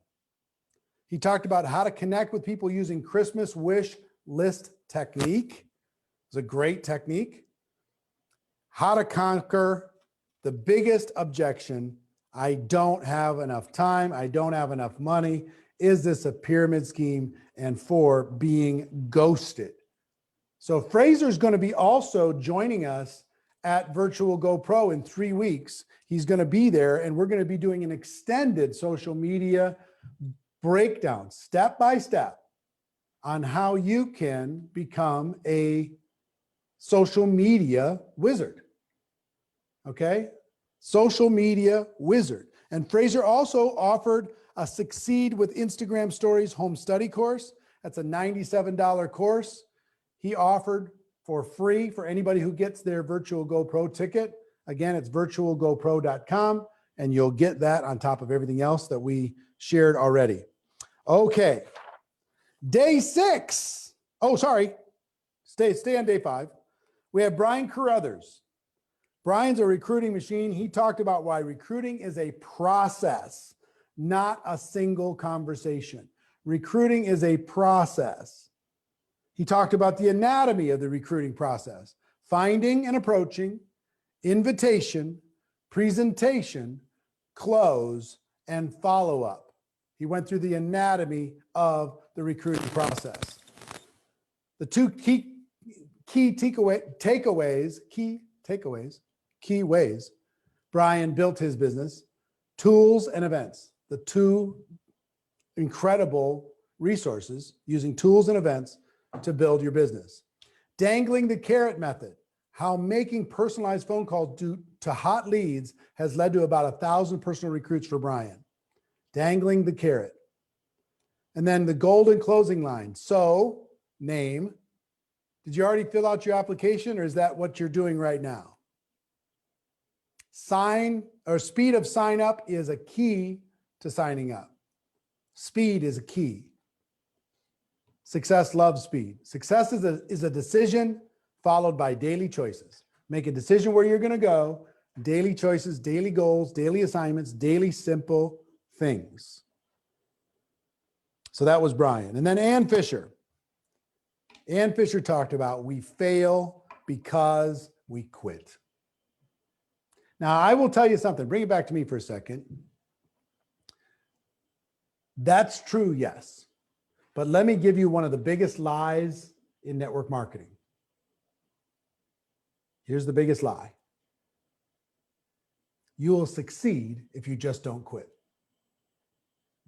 He talked about how to connect with people using Christmas wish list technique. It's a great technique. How to conquer the biggest objection. I don't have enough time. I don't have enough money. Is this a pyramid scheme? And 4, being ghosted. So Fraser's going to be also joining us at Virtual GoPro in 3 weeks. He's going to be there, and we're going to be doing an extended social media breakdown, step by step, on how you can become a social media wizard. Okay? Social media wizard. And Fraser also offered a Succeed with Instagram Stories home study course. That's a $97 course. He offered for free for anybody who gets their Virtual GoPro ticket. Again, it's virtualgopro.com, and you'll get that on top of everything else that we shared already. Okay. Day 6. Oh, sorry. Stay on day 5. We have Brian Carruthers. Brian's a recruiting machine. He talked about why recruiting is a process, not a single conversation. Recruiting is a process. He talked about the anatomy of the recruiting process: finding and approaching, invitation, presentation, close, and follow-up. He went through the anatomy of the recruiting process. The 2 key ways Brian built his business: tools and events. The 2 incredible resources using tools and events to build your business. Dangling the carrot method: how making personalized phone calls to hot leads has led to about 1,000 personal recruits for Brian. Dangling the carrot. And then the golden closing line. So, name. Did you already fill out your application, or is that what you're doing right now? Speed of sign up is a key to signing up. Speed is a key. Success loves speed. Success is a decision followed by daily choices. Make a decision where you're going to go. Daily choices, daily goals, daily assignments, daily simple things. So that was Brian. And then Ann Fisher. Ann Fisher talked about we fail because we quit. Now, I will tell you something. Bring it back to me for a second. That's true, yes. But let me give you one of the biggest lies in network marketing. Here's the biggest lie. You will succeed if you just don't quit.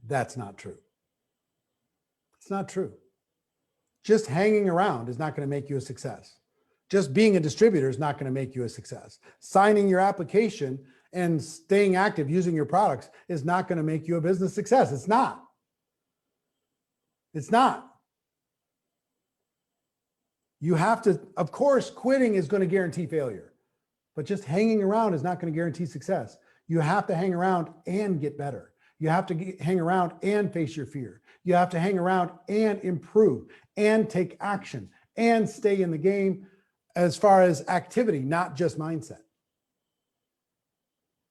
That's not true. It's not true. Just hanging around is not going to make you a success. Just being a distributor is not going to make you a success. Signing your application and staying active using your products is not going to make you a business success. It's not. It's not. You have to, of course, quitting is going to guarantee failure, but just hanging around is not going to guarantee success. You have to hang around and get better. You have to hang around and face your fear. You have to hang around and improve and take action and stay in the game as far as activity, not just mindset.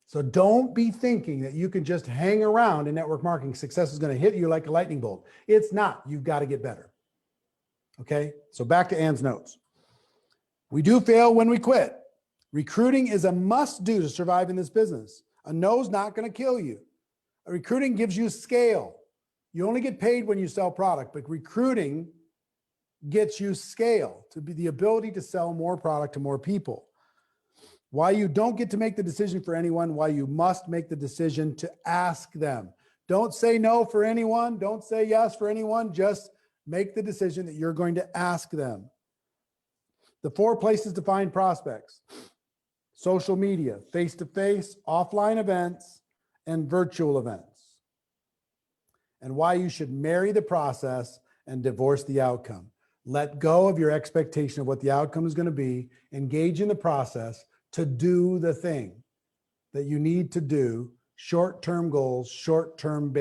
So don't be thinking that you can just hang around in network marketing. Success is going to hit you like a lightning bolt. It's not. You've got to get better. Okay, so back to Ann's notes. We do fail when we quit. Recruiting is a must do to survive in this business. A no's not going to kill you. Recruiting gives you scale. You only get paid when you sell product, but recruiting gets you scale, to be the ability to sell more product to more people. Why you don't get to make the decision for anyone, why you must make the decision to ask them. Don't say no for anyone. Don't say yes for anyone. Just make the decision that you're going to ask them. The 4 places to find prospects: social media, face-to-face, offline events, and virtual events. And why you should marry the process and divorce the outcome. Let go of your expectation of what the outcome is going to be. Engage in the process to do the thing that you need to do. Short-term goals, short-term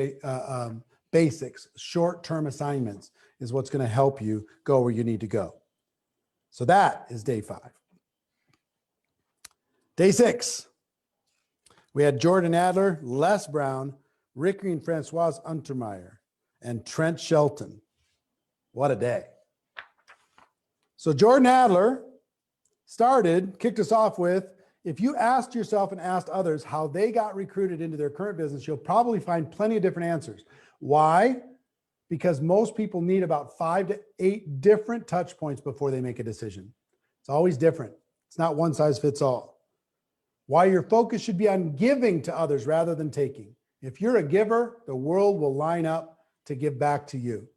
basics, short-term assignments is what's going to help you go where you need to go. So that is day 5. Day 6, we had Jordan Adler, Les Brown, Ricky and Francoise Untermeyer, and Trent Shelton. What a day. So Jordan Adler kicked us off with, if you asked yourself and asked others how they got recruited into their current business, you'll probably find plenty of different answers. Why? Because most people need about 5 to 8 different touch points before they make a decision. It's always different. It's not one size fits all. Why your focus should be on giving to others rather than taking. If you're a giver, the world will line up to give back to you.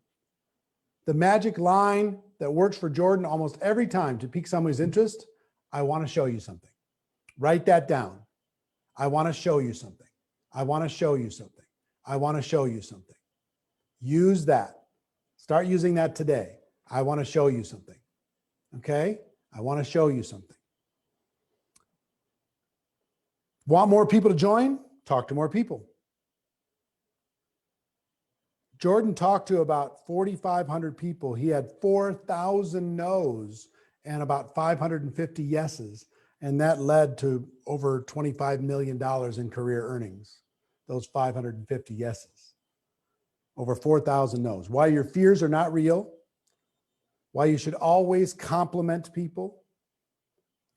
The magic line that works for Jordan almost every time to pique someone's interest: I want to show you something. Write that down. I want to show you something. I want to show you something. I want to show you something. Use that. Start using that today. I want to show you something. Okay? I want to show you something. Want more people to join? Talk to more people. Jordan talked to about 4,500 people. He had 4,000 no's and about 550 yeses. And that led to over $25 million in career earnings. Those 550 yeses. Over 4,000 no's. Why your fears are not real. Why you should always compliment people.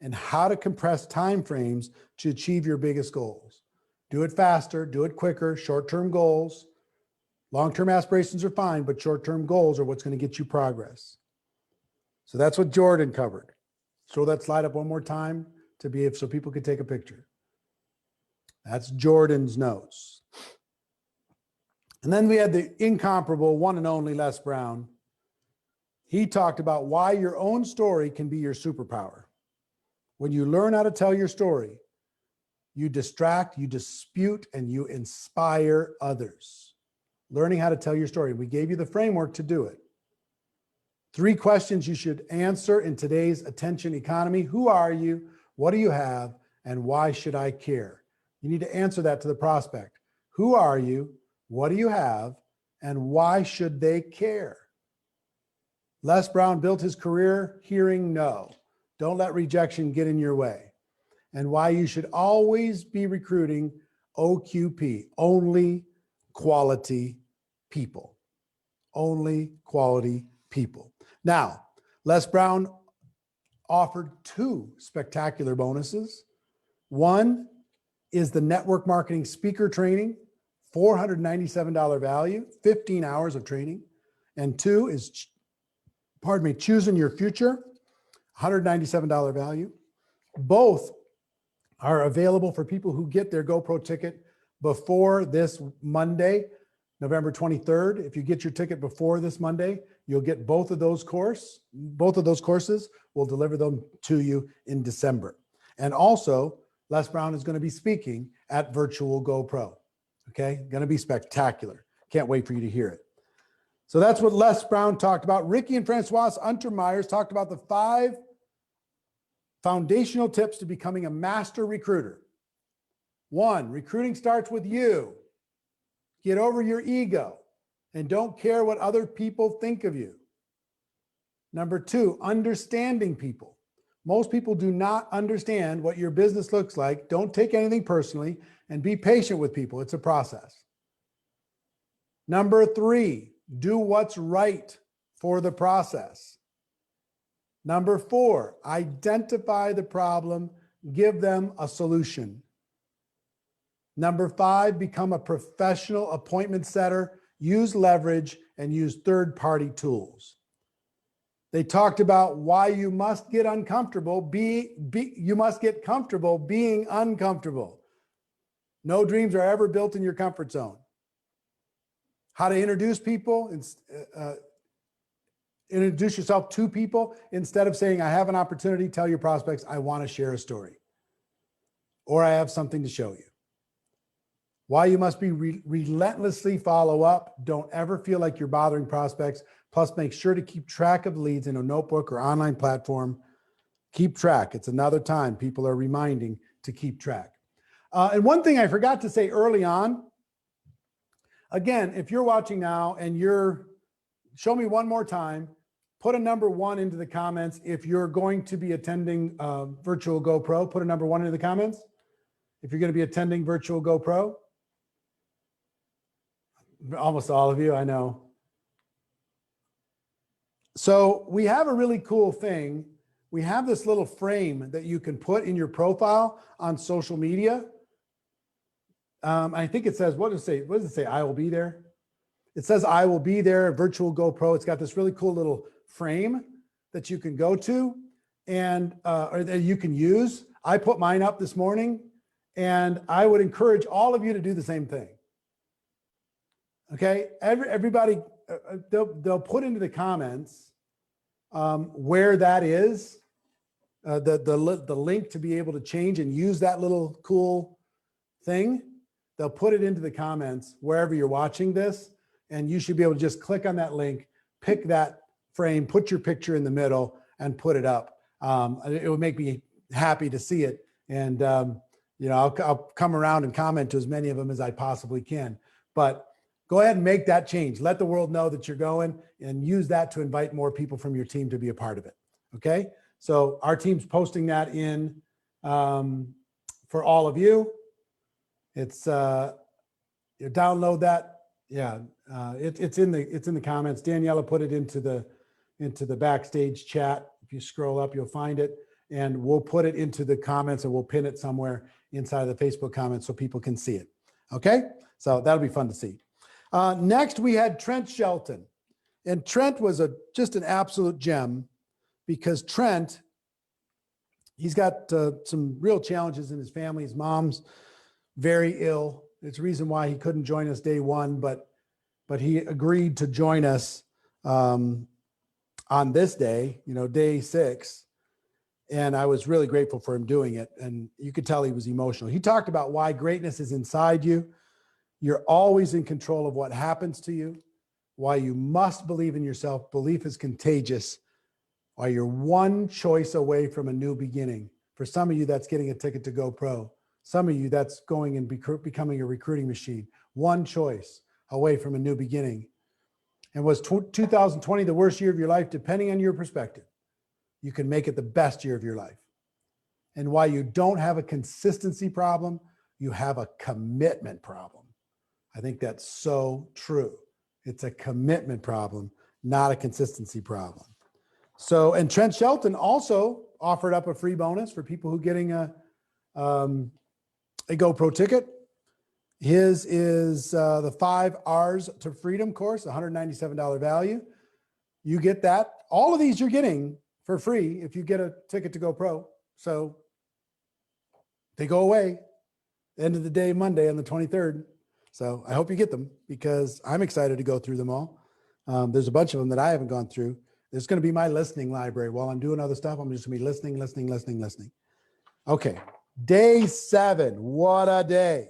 And how to compress time frames to achieve your biggest goals. Do it faster, do it quicker, short-term goals. Long-term aspirations are fine, but short-term goals are what's going to get you progress. So that's what Jordan covered. Throw that slide up one more time so people could take a picture. That's Jordan's notes. And then we had the incomparable one and only Les Brown. He talked about why your own story can be your superpower. When you learn how to tell your story, you distract, you dispute, and you inspire others. Learning how to tell your story. We gave you the framework to do it. 3 questions you should answer in today's attention economy. Who are you? What do you have? And why should I care? You need to answer that to the prospect. Who are you? What do you have? And why should they care? Les Brown built his career hearing no. Don't let rejection get in your way. And why you should always be recruiting OQP, only quality people. Only quality people. Now, Les Brown offered 2 spectacular bonuses. One is the network marketing speaker training, $497 value, 15 hours of training. And 2 is, choosing your future, $197 value. Both are available for people who get their GoPro ticket before this Monday, November 23rd. If you get your ticket before this Monday, you'll get both of those courses. We'll deliver them to you in December. And also, Les Brown is going to be speaking at Virtual GoPro. Okay, going to be spectacular. Can't wait for you to hear it. So that's what Les Brown talked about. Ricky and Francois Untermeyers talked about the 5 foundational tips to becoming a master recruiter. 1, recruiting starts with you. Get over your ego and don't care what other people think of you. Number 2, understanding people. Most people do not understand what your business looks like. Don't take anything personally and be patient with people. It's a process. Number 3, do what's right for the process. Number 4, identify the problem, give them a solution. Number 5, become a professional appointment setter, use leverage, and use third-party tools. They talked about why you must get uncomfortable. You must get comfortable being uncomfortable. No dreams are ever built in your comfort zone. How to introduce people, introduce yourself to people instead of saying, I have an opportunity, tell your prospects, I want to share a story, or I have something to show you. Why you must be relentlessly follow up. Don't ever feel like you're bothering prospects. Plus, make sure to keep track of leads in a notebook or online platform. Keep track. It's another time people are reminding to keep track. And one thing I forgot to say early on, again, if you're watching now and show me one more time, put a number 1 into the comments. If you're going to be attending Virtual GoPro, put a number 1 into the comments. If you're going to be attending Virtual GoPro, almost all of you, I know. So we have a really cool thing. We have this little frame that you can put in your profile on social media. I think it says, what does it say? What does it say? I will be there. It says, I will be there, Virtual GoPro. It's got this really cool little frame that you can go to and or that you can use. I put mine up this morning, and I would encourage all of you to do the same thing. Okay, everybody, they'll put into the comments where that is, the link to be able to change and use that little cool thing. They'll put it into the comments wherever you're watching this, and you should be able to just click on that link, pick that frame, put your picture in the middle, and put it up. It would make me happy to see it, and I'll come around and comment to as many of them as I possibly can. But go ahead and make that change. Let the world know that you're going, and use that to invite more people from your team to be a part of it. Okay. So our team's posting that in for all of you. It's you download that. Yeah. It's in the comments. Daniela put it into the backstage chat. If you scroll up, you'll find it, and we'll put it into the comments, and we'll pin it somewhere inside of the Facebook comments so people can see it. Okay. So that'll be fun to see. Next, we had Trent Shelton, and Trent was just an absolute gem, because Trent, he's got some real challenges in his family. His mom's very ill. It's the reason why he couldn't join us day 1, but he agreed to join us on this day, day 6. And I was really grateful for him doing it. And you could tell he was emotional. He talked about why greatness is inside you. You're always in control of what happens to you, why you must believe in yourself. Belief is contagious. Why you're one choice away from a new beginning. For some of you, that's getting a ticket to go pro. Some of you, that's going and becoming a recruiting machine. One choice away from a new beginning. And was 2020 the worst year of your life? Depending on your perspective, you can make it the best year of your life. And why you don't have a consistency problem, you have a commitment problem. I think that's so true. It's a commitment problem, not a consistency problem. So, and Trent Shelton also offered up a free bonus for people who are getting a GoPro ticket. His is the 5 R's to Freedom course, $197 value. You get that. All of these you're getting for free if you get a ticket to GoPro. So they go away end of the day, Monday on the 23rd. So I hope you get them, because I'm excited to go through them all. There's a bunch of them that I haven't gone through. There's going to be my listening library. While I'm doing other stuff, I'm just going to be listening. Okay. Day 7. What a day.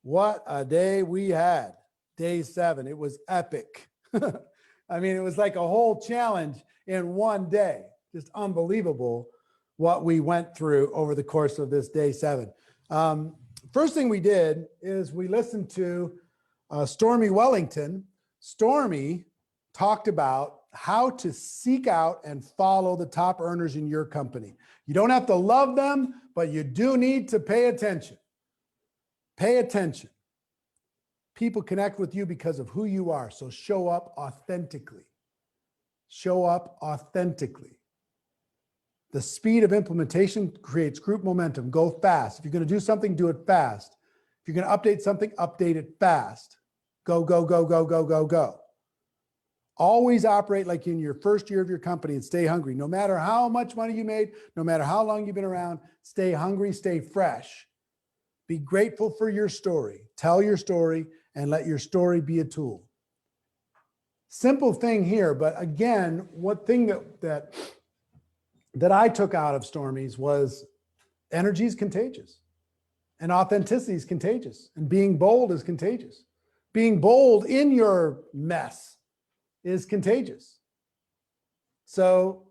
What a day we had. Day 7. It was epic. I mean, it was like a whole challenge in one day. Just unbelievable what we went through over the course of this day 7. First thing we did is we listened to Stormy Wellington. Stormy talked about how to seek out and follow the top earners in your company. You don't have to love them, but you do need to pay attention. Pay attention. People connect with you because of who you are. So show up authentically. Show up authentically. The speed of implementation creates group momentum. Go fast. If you're going to do something, do it fast. If you're going to update something, update it fast. Go, go, go, go, go, go, go. Always operate like in your first year of your company and stay hungry. No matter how much money you made, no matter how long you've been around, stay hungry, stay fresh. Be grateful for your story. Tell your story and let your story be a tool. Simple thing here, but again, one thing that I took out of Stormy's was energy is contagious and authenticity is contagious and being bold is contagious. Being bold in your mess is contagious. So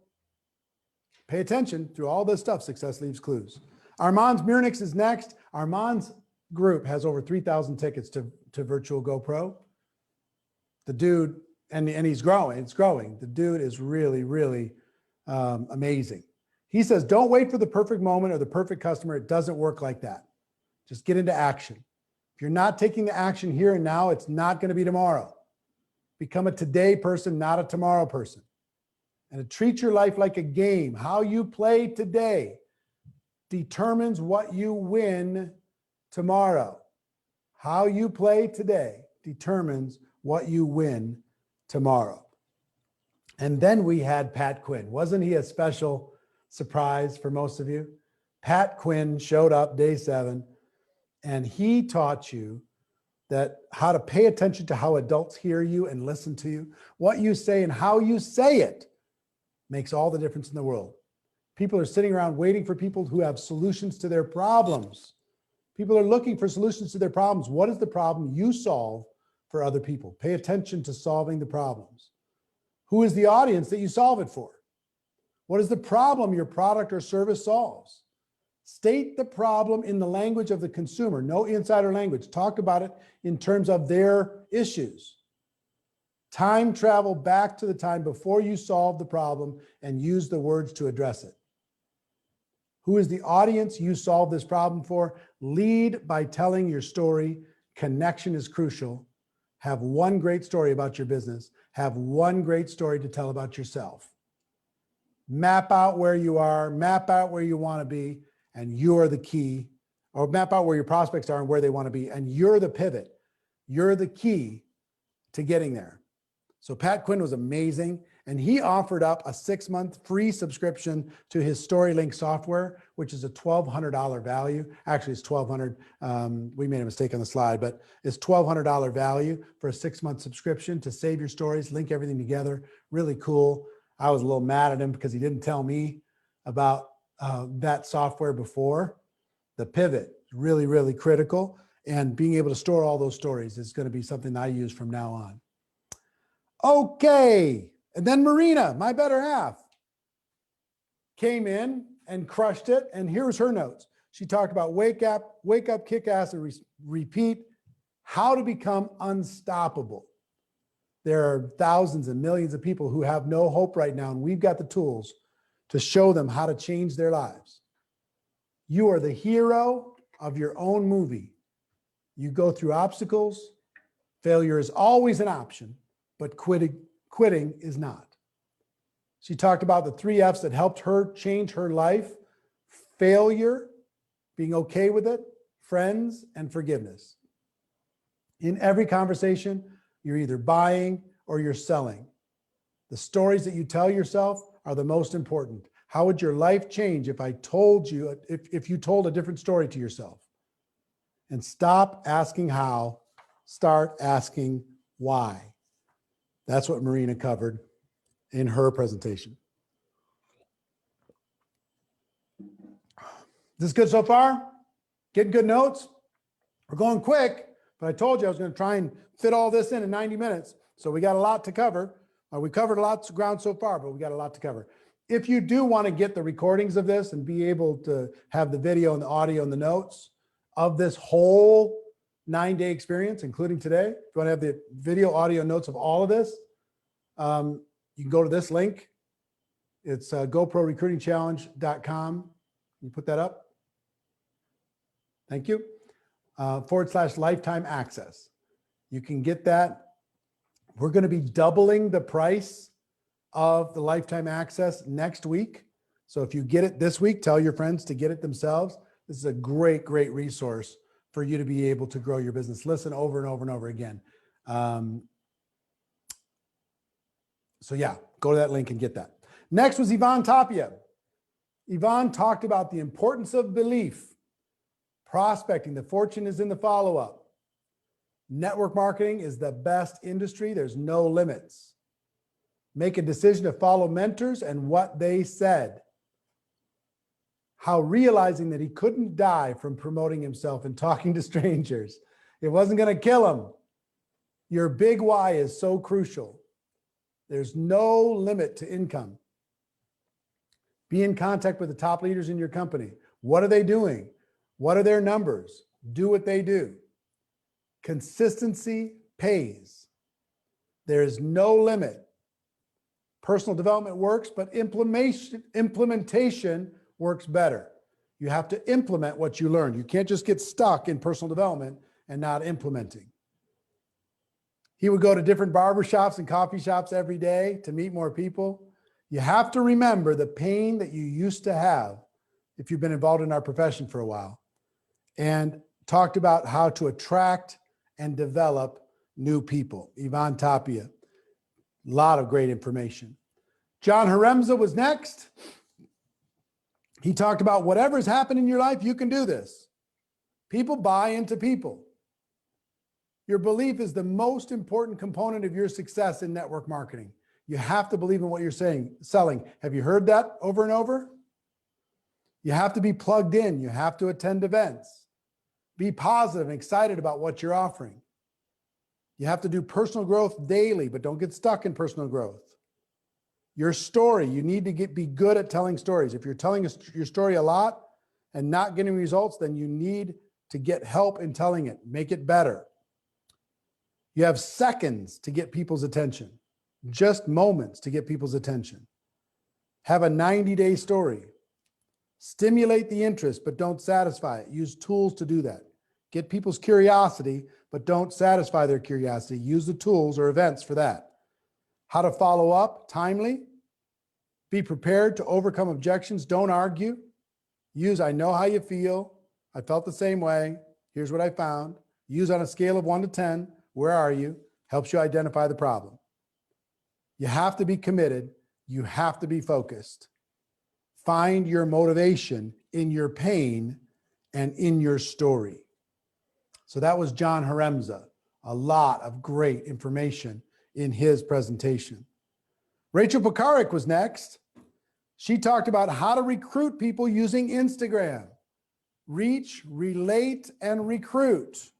pay attention through all this stuff. Success leaves clues. Armand's Murnix is next. Armand's group has over 3,000 tickets to Virtual GoPro. The dude, and he's growing, it's growing. The dude is really, really amazing. He says, don't wait for the perfect moment or the perfect customer. It doesn't work like that. Just get into action. If you're not taking the action here and now, it's not going to be tomorrow. Become a today person, not a tomorrow person. And to treat your life like a game. How you play today determines what you win tomorrow. How you play today determines what you win tomorrow. And then we had Pat Quinn. Wasn't he a special surprise for most of you? Pat Quinn showed up day 7, and he taught you that how to pay attention to how adults hear you and listen to you. What you say and how you say it makes all the difference in the world. People are sitting around waiting for people who have solutions to their problems. People are looking for solutions to their problems. What is the problem you solve for other people? Pay attention to solving the problems. Who is the audience that you solve it for? What is the problem your product or service solves? State the problem in the language of the consumer, no insider language. Talk about it in terms of their issues. Time travel back to the time before you solve the problem and use the words to address it. Who is the audience you solve this problem for? Lead by telling your story. Connection is crucial. Have one great story about your business. Have one great story to tell about yourself. Map out where you are, map out where you want to be, and you're the key, or map out where your prospects are and where they want to be, and you're the pivot. You're the key to getting there. So Pat Quinn was amazing, and he offered up a 6-month free subscription to his StoryLink software, which is a $1,200 value. Actually, it's $1,200. We made a mistake on the slide, but it's $1,200 value for a 6-month subscription to save your stories, link everything together. Really cool. I was a little mad at him because he didn't tell me about that software before. The pivot, really, really critical. And being able to store all those stories is going to be something that I use from now on. Okay. And then Marina, my better half, came in and crushed it. And here's her notes. She talked about wake up, kick ass, and repeat how to become unstoppable. There are thousands and millions of people who have no hope right now, and we've got the tools to show them how to change their lives. You are the hero of your own movie. You go through obstacles. Failure is always an option, but quitting is not. She talked about the 3 F's that helped her change her life: failure, being okay with it, friends, and forgiveness. In every conversation, you're either buying or you're selling. The stories that you tell yourself are the most important. How would your life change if I told you, if you told a different story to yourself? And stop asking how, start asking why. That's what Marina covered in her presentation. This is good so far? Getting good notes? We're going quick, but I told you I was going to try and fit all this in 90 minutes. So we got a lot to cover. We covered lots of ground so far, but we got a lot to cover. If you do want to get the recordings of this and be able to have the video and the audio and the notes of this whole 9-day experience, including today, if you want to have the video, audio notes of all of this, you can go to this link. It's GoProRecruitingChallenge.com. Can you put that up? Thank you. /lifetime access. You can get that. We're going to be doubling the price of the lifetime access next week. So if you get it this week, tell your friends to get it themselves. This is a great, great resource for you to be able to grow your business. Listen over and over and over again. So yeah, go to that link and get that. Next was Yvonne Tapia. Yvonne talked about the importance of belief, prospecting. The fortune is in the follow-up. Network marketing is the best industry. There's no limits. Make a decision to follow mentors and what they said. How realizing that he couldn't die from promoting himself and talking to strangers. It wasn't going to kill him. Your big why is so crucial. There's no limit to income. Be in contact with the top leaders in your company. What are they doing? What are their numbers? Do what they do. Consistency pays. There is no limit. Personal development works, but implementation works better. You have to implement what you learned. You can't just get stuck in personal development and not implementing. He would go to different barbershops and coffee shops every day to meet more people. You have to remember the pain that you used to have if you've been involved in our profession for a while, and talked about how to attract and develop new people. Yvonne Tapia, a lot of great information. John Haremza was next. He talked about whatever's happened in your life, you can do this. People buy into people. Your belief is the most important component of your success in network marketing. You have to believe in what you're selling. Have you heard that over and over? You have to be plugged in. You have to attend events. Be positive and excited about what you're offering. You have to do personal growth daily, but don't get stuck in personal growth. Your story, you need to be good at telling stories. If you're telling your story a lot and not getting results, then you need to get help in telling it. Make it better. You have seconds to get people's attention, just moments to get people's attention. Have a 90-day story. Stimulate the interest, but don't satisfy it. Use tools to do that. Get people's curiosity, but don't satisfy their curiosity. Use the tools or events for that. How to follow up timely. Be prepared to overcome objections. Don't argue. Use I know how you feel. I felt the same way. Here's what I found. Use on a scale of 1 to 10. Where are you? Helps you identify the problem. You have to be committed. You have to be focused. Find your motivation in your pain and in your story. So that was John Haremza. A lot of great information in his presentation. Rachel Pekarik was next. She talked about how to recruit people using Instagram. Reach, relate, and recruit.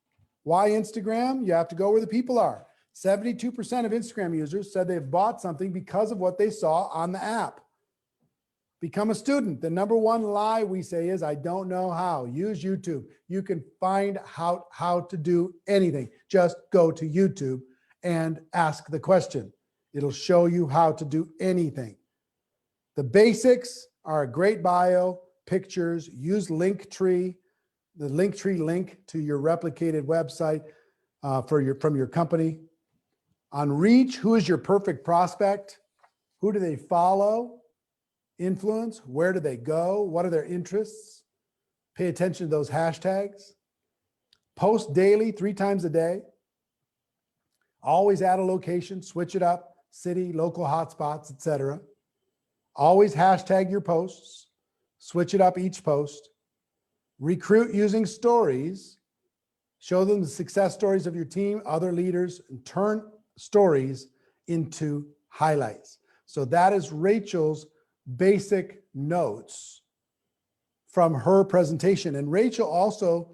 Why Instagram? You have to go where the people are. 72% of Instagram users said they've bought something because of what they saw on the app. Become a student. The number one lie we say is, I don't know how. Use YouTube. You can find how to do anything. Just go to YouTube and ask the question. It'll show you how to do anything. The basics are a great bio, pictures, use Linktree, the Linktree link to your replicated website from your company. On reach, who is your perfect prospect? Who do they follow? Influence, where do they go? What are their interests? Pay attention to those hashtags. Post daily, 3 times a day. Always add a location, switch it up, city, local hotspots, etc. Always hashtag your posts, switch it up each post. Recruit using stories. Show them the success stories of your team, other leaders, and turn stories into highlights. So that is Rachel's basic notes from her presentation. And Rachel also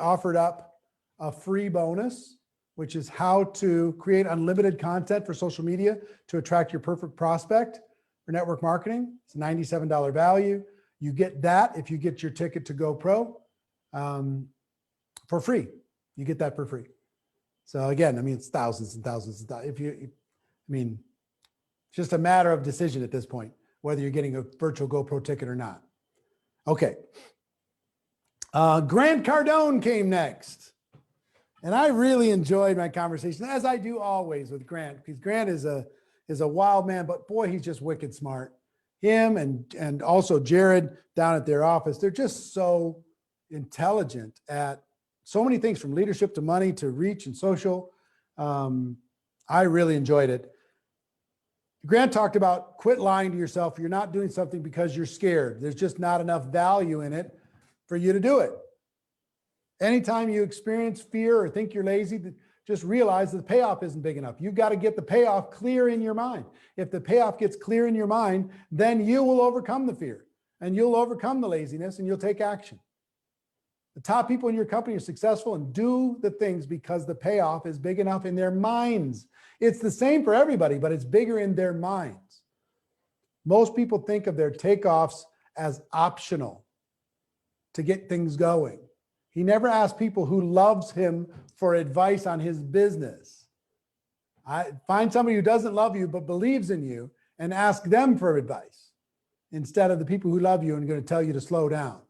offered up a free bonus, which is how to create unlimited content for social media to attract your perfect prospect for network marketing. It's a $97 value. You get that if you get your ticket to Go Pro for free. You get that for free. So again, I mean, it's thousands and thousands. It's just a matter of decision at this point, whether you're getting a virtual Go Pro ticket or not. Okay. Grant Cardone came next. And I really enjoyed my conversation, as I do always with Grant, because Grant is a wild man, but boy, he's just wicked smart. Him and also Jared down at their office, they're just so intelligent at so many things, from leadership to money to reach and social. I really enjoyed it. Grant talked about quit lying to yourself. You're not doing something because you're scared. There's just not enough value in it for you to do it. Anytime you experience fear or think you're lazy, just realize that the payoff isn't big enough. You've got to get the payoff clear in your mind. If the payoff gets clear in your mind, then you will overcome the fear and you'll overcome the laziness and you'll take action. The top people in your company are successful and do the things because the payoff is big enough in their minds. It's the same for everybody, but it's bigger in their minds. Most people think of their takeoffs as optional to get things going. He never asked people who loves him for advice on his business. Find somebody who doesn't love you but believes in you and ask them for advice instead of the people who love you and are going to tell you to slow down.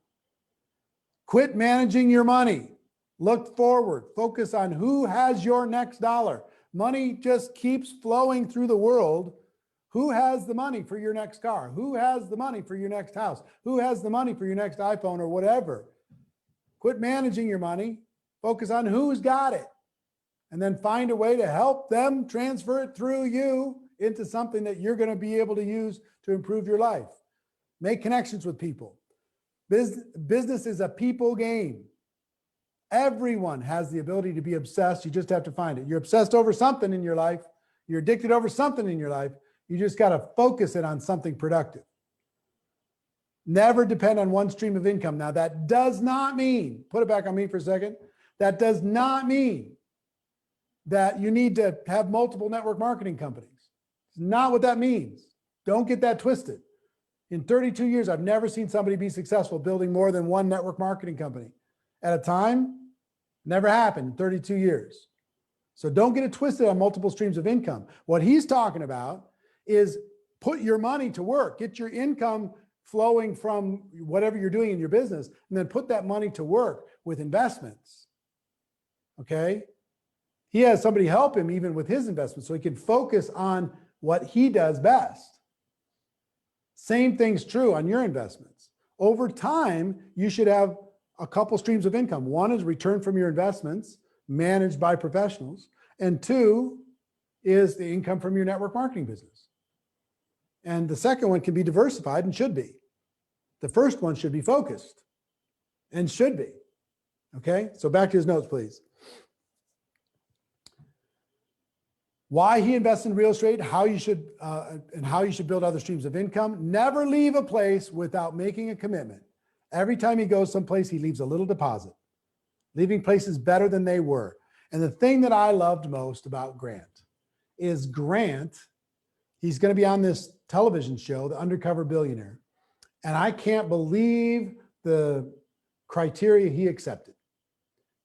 Quit managing your money. Look forward. Focus on who has your next dollar. Money just keeps flowing through the world. Who has the money for your next car? Who has the money for your next house? Who has the money for your next iPhone or whatever? Quit managing your money. Focus on who's got it. And then find a way to help them transfer it through you into something that you're going to be able to use to improve your life. Make connections with people. Business is a people game. Everyone has the ability to be obsessed. You just have to find it. You're obsessed over something in your life. You're addicted over something in your life. You just got to focus it on something productive. Never depend on one stream of income. Now, that does not mean, put it back on me for a second. That does not mean that you need to have multiple network marketing companies. It's not what that means. Don't get that twisted. In 32 years, I've never seen somebody be successful building more than one network marketing company at a time. Never happened in 32 years. So don't get it twisted on multiple streams of income. What he's talking about is put your money to work, get your income flowing from whatever you're doing in your business, and then put that money to work with investments. Okay? He has somebody help him even with his investments so he can focus on what he does best. Same thing's true on your investments. Over time, you should have a couple streams of income. One is return from your investments managed by professionals. And two is the income from your network marketing business. And the second one can be diversified and should be. The first one should be focused and should be. Okay, so back to his notes, please. Why he invests in real estate, how you should build other streams of income. Never leave a place without making a commitment. Every time he goes someplace, he leaves a little deposit, leaving places better than they were. And the thing that I loved most about Grant is he's going to be on this television show, The Undercover Billionaire. And I can't believe the criteria he accepted.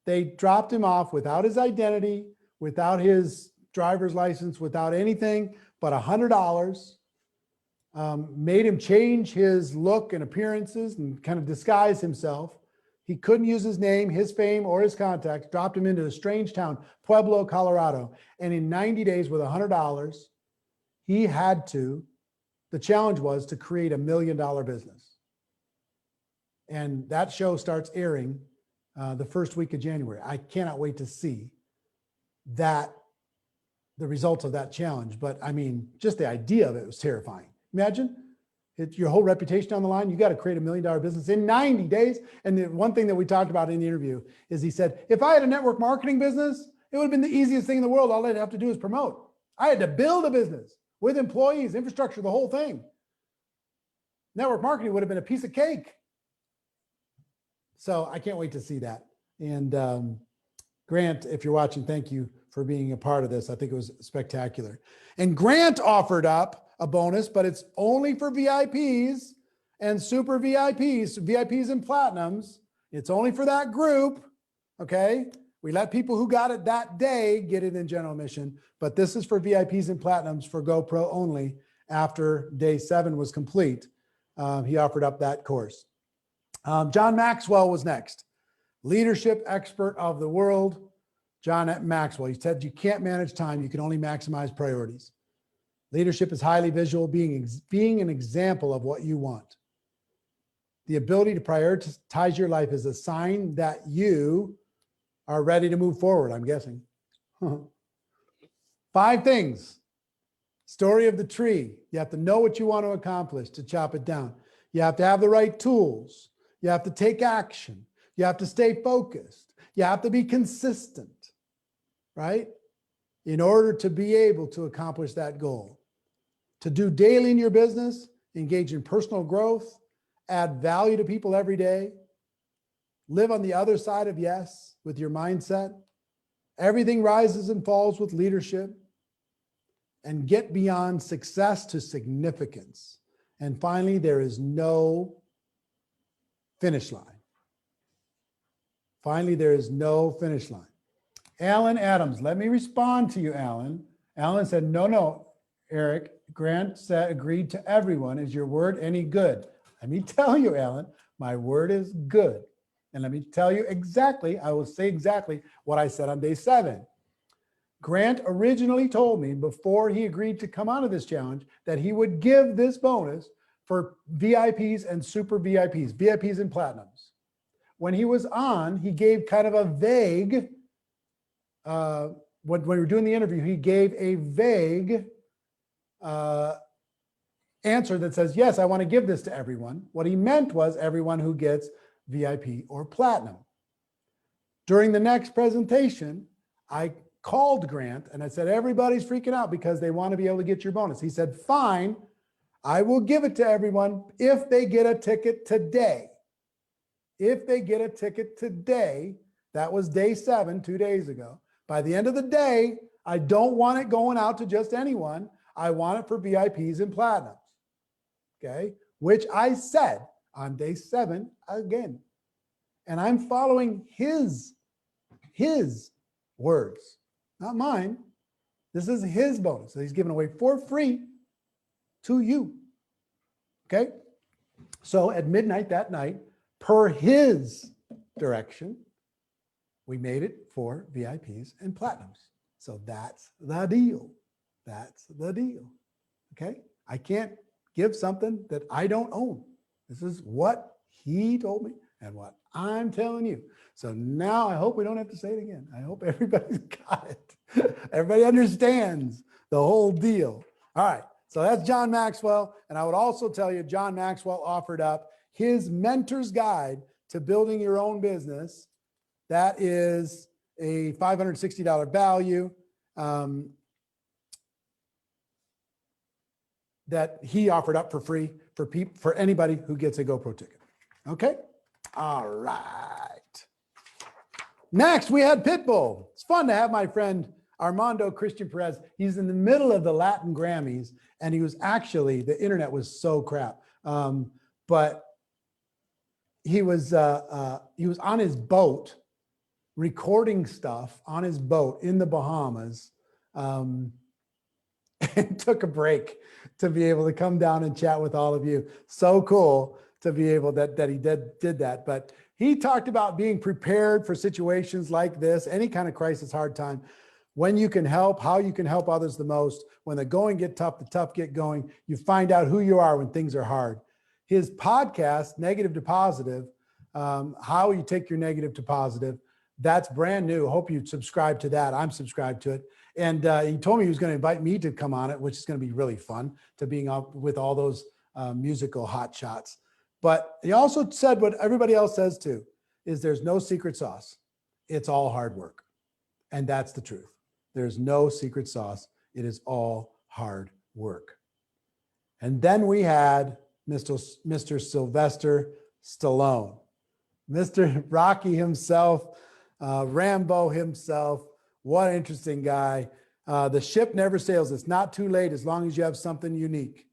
They dropped him off without his identity, without his driver's license, without anything but $100, made him change his look and appearances and kind of disguise himself. He couldn't use his name, his fame, or his contacts, dropped him into a strange town, Pueblo, Colorado. And in 90 days with $100, the challenge was to create $1 million business. And that show starts airing the first week of January. I cannot wait to see the results of that challenge. But I mean, just the idea of it was terrifying. Imagine it's your whole reputation on the line. You got to create $1 million business in 90 days. And the one thing that we talked about in the interview is he said, if I had a network marketing business, it would have been the easiest thing in the world. All I'd have to do is promote. I had to build a business with employees, infrastructure, the whole thing. Network marketing would have been a piece of cake. So I can't wait to see that. And Grant, if you're watching, thank you for being a part of this. I think it was spectacular. And Grant offered up a bonus, but it's only for VIPs and super VIPs, VIPs and platinums. It's only for that group. Okay. We let people who got it that day get it in general admission, but this is for VIPs and platinums for GoPro only after day 7 was complete. He offered up that course. John Maxwell was next. Leadership expert of the world, John Maxwell. He said, you can't manage time. You can only maximize priorities. Leadership is highly visual, being an example of what you want. The ability to prioritize your life is a sign that you are ready to move forward, I'm guessing. 5 things. Story of the tree. You have to know what you want to accomplish to chop it down. You have to have the right tools. You have to take action. You have to stay focused. You have to be consistent, right? In order to be able to accomplish that goal. To do daily in your business, engage in personal growth, add value to people every day, live on the other side of yes with your mindset. Everything rises and falls with leadership, and get beyond success to significance. And finally, there is no finish line. Finally, there is no finish line. Alan Adams, let me respond to you, Alan. Alan said, no, Eric, Grant said, agreed to everyone. Is your word any good? Let me tell you, Alan, my word is good. And let me tell you exactly, I will say exactly what I said on day 7. Grant originally told me before he agreed to come out of this challenge that he would give this bonus for VIPs and super VIPs, VIPs and platinums. When he was on, he gave kind of a vague, when we were doing the interview, he gave a vague answer that says, yes, I want to give this to everyone. What he meant was everyone who gets VIP or platinum. During the next presentation, I called Grant and I said, everybody's freaking out because they want to be able to get your bonus. He said, fine, I will give it to everyone if they get a ticket today. If they get a ticket today, that was day 7, 2 days ago. By the end of the day, I don't want it going out to just anyone. I want it for VIPs and platinums. Okay, which I said on day 7 again. And I'm following his words, not mine. This is his bonus that he's giving away for free to you. Okay, so at midnight that night, per his direction, we made it for VIPs and platinums. So that's the deal. That's the deal. Okay, I can't give something that I don't own. This is what he told me and what I'm telling you. So now I hope we don't have to say it again. I hope everybody's got it. Everybody understands the whole deal. All right. So that's John Maxwell. And I would also tell you, John Maxwell offered up his mentor's guide to building your own business. That is a $560 value. That he offered up for free for anybody who gets a GoPro ticket. Okay. All right. Next, we had Pitbull. It's fun to have my friend Armando Christian Perez. He's in the middle of the Latin Grammys, and he was actually, the internet was so crap. But he was on his boat recording stuff on his boat in the Bahamas, and took a break to be able to come down and chat with all of you. So cool to be able that he did that. But he talked about being prepared for situations like this, any kind of crisis, hard time, when you can help, how you can help others the most. When the going get tough, the tough get going. You find out who you are when things are hard. His podcast, Negative to Positive, how you take your negative to positive, that's brand new. Hope you subscribe to that. I'm subscribed to it. And he told me he was going to invite me to come on it, which is going to be really fun, to being up with all those musical hot shots. But he also said what everybody else says too, is there's no secret sauce. It's all hard work. And that's the truth. There's no secret sauce. It is all hard work. And then we had Mr. Sylvester Stallone, Mr. Rocky himself, Rambo himself, What an interesting guy. The ship never sails. It's not too late as long as you have something unique.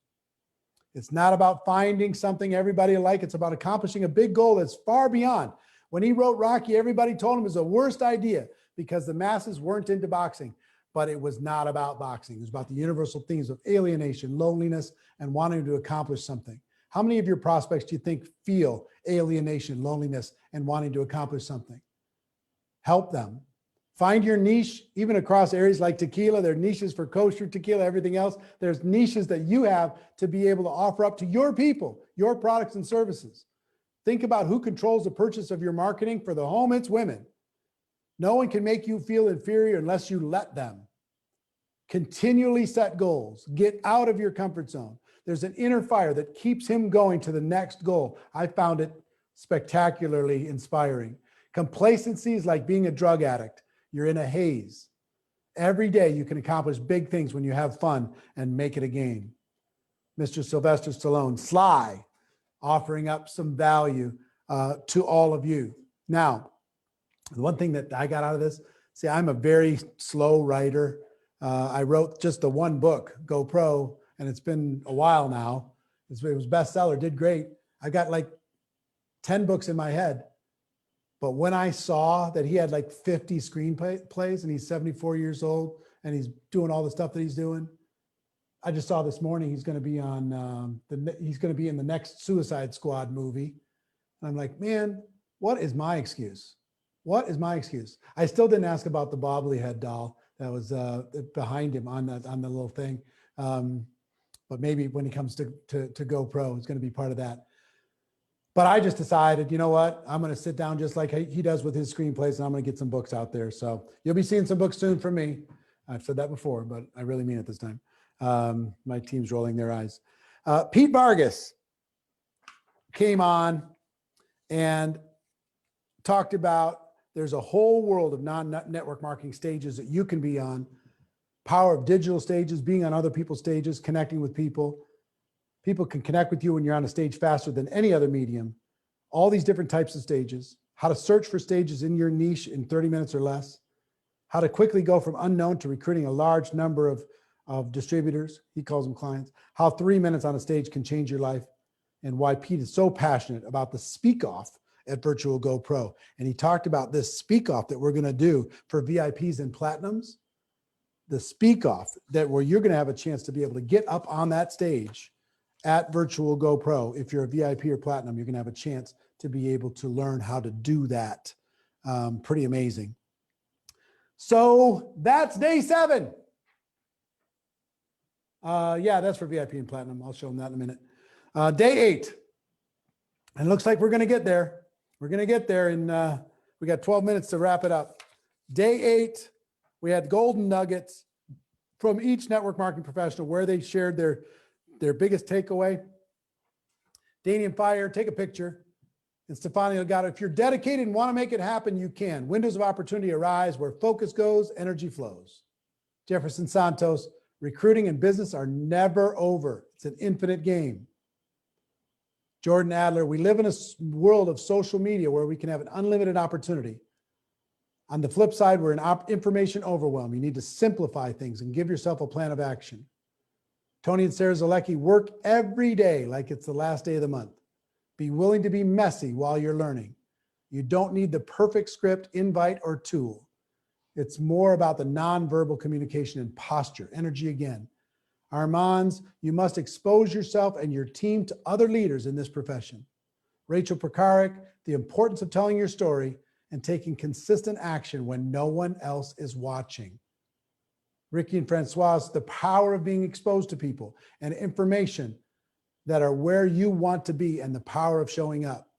It's not about finding something everybody like. It's about accomplishing a big goal that's far beyond. When he wrote Rocky, everybody told him it was the worst idea because the masses weren't into boxing. But it was not about boxing. It was about the universal themes of alienation, loneliness, and wanting to accomplish something. How many of your prospects do you think feel alienation, loneliness, and wanting to accomplish something? Help them. Find your niche, even across areas like tequila. There are niches for kosher tequila, everything else. There's niches that you have to be able to offer up to your people, your products and services. Think about who controls the purchase of your marketing. For the home, it's women. No one can make you feel inferior unless you let them. Continually set goals. Get out of your comfort zone. There's an inner fire that keeps him going to the next goal. I found it spectacularly inspiring. Complacency is like being a drug addict. You're in a haze. Every day you can accomplish big things when you have fun and make it a game. Mr. Sylvester Stallone, Sly, offering up some value to all of you. Now, the one thing that I got out of this, see, I'm a very slow writer. I wrote just the one book, Go Pro, and it's been a while now. It was bestseller, did great. I got like 10 books in my head. But when I saw that he had like 50 screenplays and he's 74 years old and he's doing all the stuff that he's doing, I just saw this morning he's going to be on he's going to be in the next Suicide Squad movie. And I'm like, man, what is my excuse? What is my excuse? I still didn't ask about the bobblehead doll that was behind him on the little thing. But maybe when he comes to GoPro, it's going to be part of that. But I just decided, you know what? I'm going to sit down just like he does with his screenplays, and I'm going to get some books out there. So you'll be seeing some books soon from me. I've said that before, but I really mean it this time. My team's rolling their eyes. Pete Vargas came on and talked about there's a whole world of non-network marketing stages that you can be on. Power of digital stages, being on other people's stages, connecting with people. People can connect with you when you're on a stage faster than any other medium. All these different types of stages. How to search for stages in your niche in 30 minutes or less. How to quickly go from unknown to recruiting a large number of distributors. He calls them clients. How 3 minutes on a stage can change your life. And why Pete is so passionate about the Speak Off at Virtual Go Pro. And he talked about this Speak Off that we're going to do for VIPs and Platinums. The Speak Off where you're going to have a chance to be able to get up on that stage at Virtual Go Pro. If you're a VIP or Platinum, you're going to have a chance to be able to learn how to do that. Pretty amazing. So that's day 7. Yeah, that's for VIP and Platinum. I'll show them that in a minute. Day 8. And it looks like we're going to get there. We're going to get there in, we got 12 minutes to wrap it up. Day 8, we had golden nuggets from each network marketing professional where they shared their biggest takeaway. Danian Fire, take a picture. And Stefano Elgato, if you're dedicated and want to make it happen, you can. Windows of opportunity arise where focus goes, energy flows. Jefferson Santos, recruiting and business are never over. It's an infinite game. Jordan Adler, we live in a world of social media where we can have an unlimited opportunity. On the flip side, we're in information overwhelm. You need to simplify things and give yourself a plan of action. Tony and Sarah Zalecki, work every day like it's the last day of the month. Be willing to be messy while you're learning. You don't need the perfect script, invite, or tool. It's more about the nonverbal communication and posture, energy again. Armands, you must expose yourself and your team to other leaders in this profession. Rachel Prakarik, the importance of telling your story and taking consistent action when no one else is watching. Ricky and Francoise, the power of being exposed to people and information that are where you want to be and the power of showing up.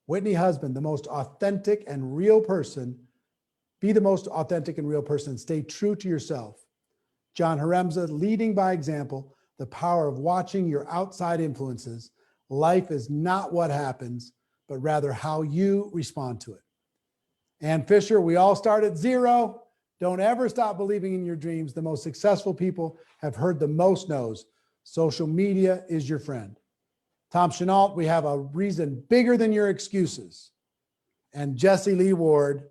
Whitney Husband, the most authentic and real person. Be the most authentic and real person and stay true to yourself. John Haremza, leading by example, the power of watching your outside influences. Life is not what happens, but rather how you respond to it. Ann Fisher, we all start at 0. Don't ever stop believing in your dreams. The most successful people have heard the most no's. Social media is your friend. Tom Chenault, we have a reason bigger than your excuses. And Jesse Lee Ward,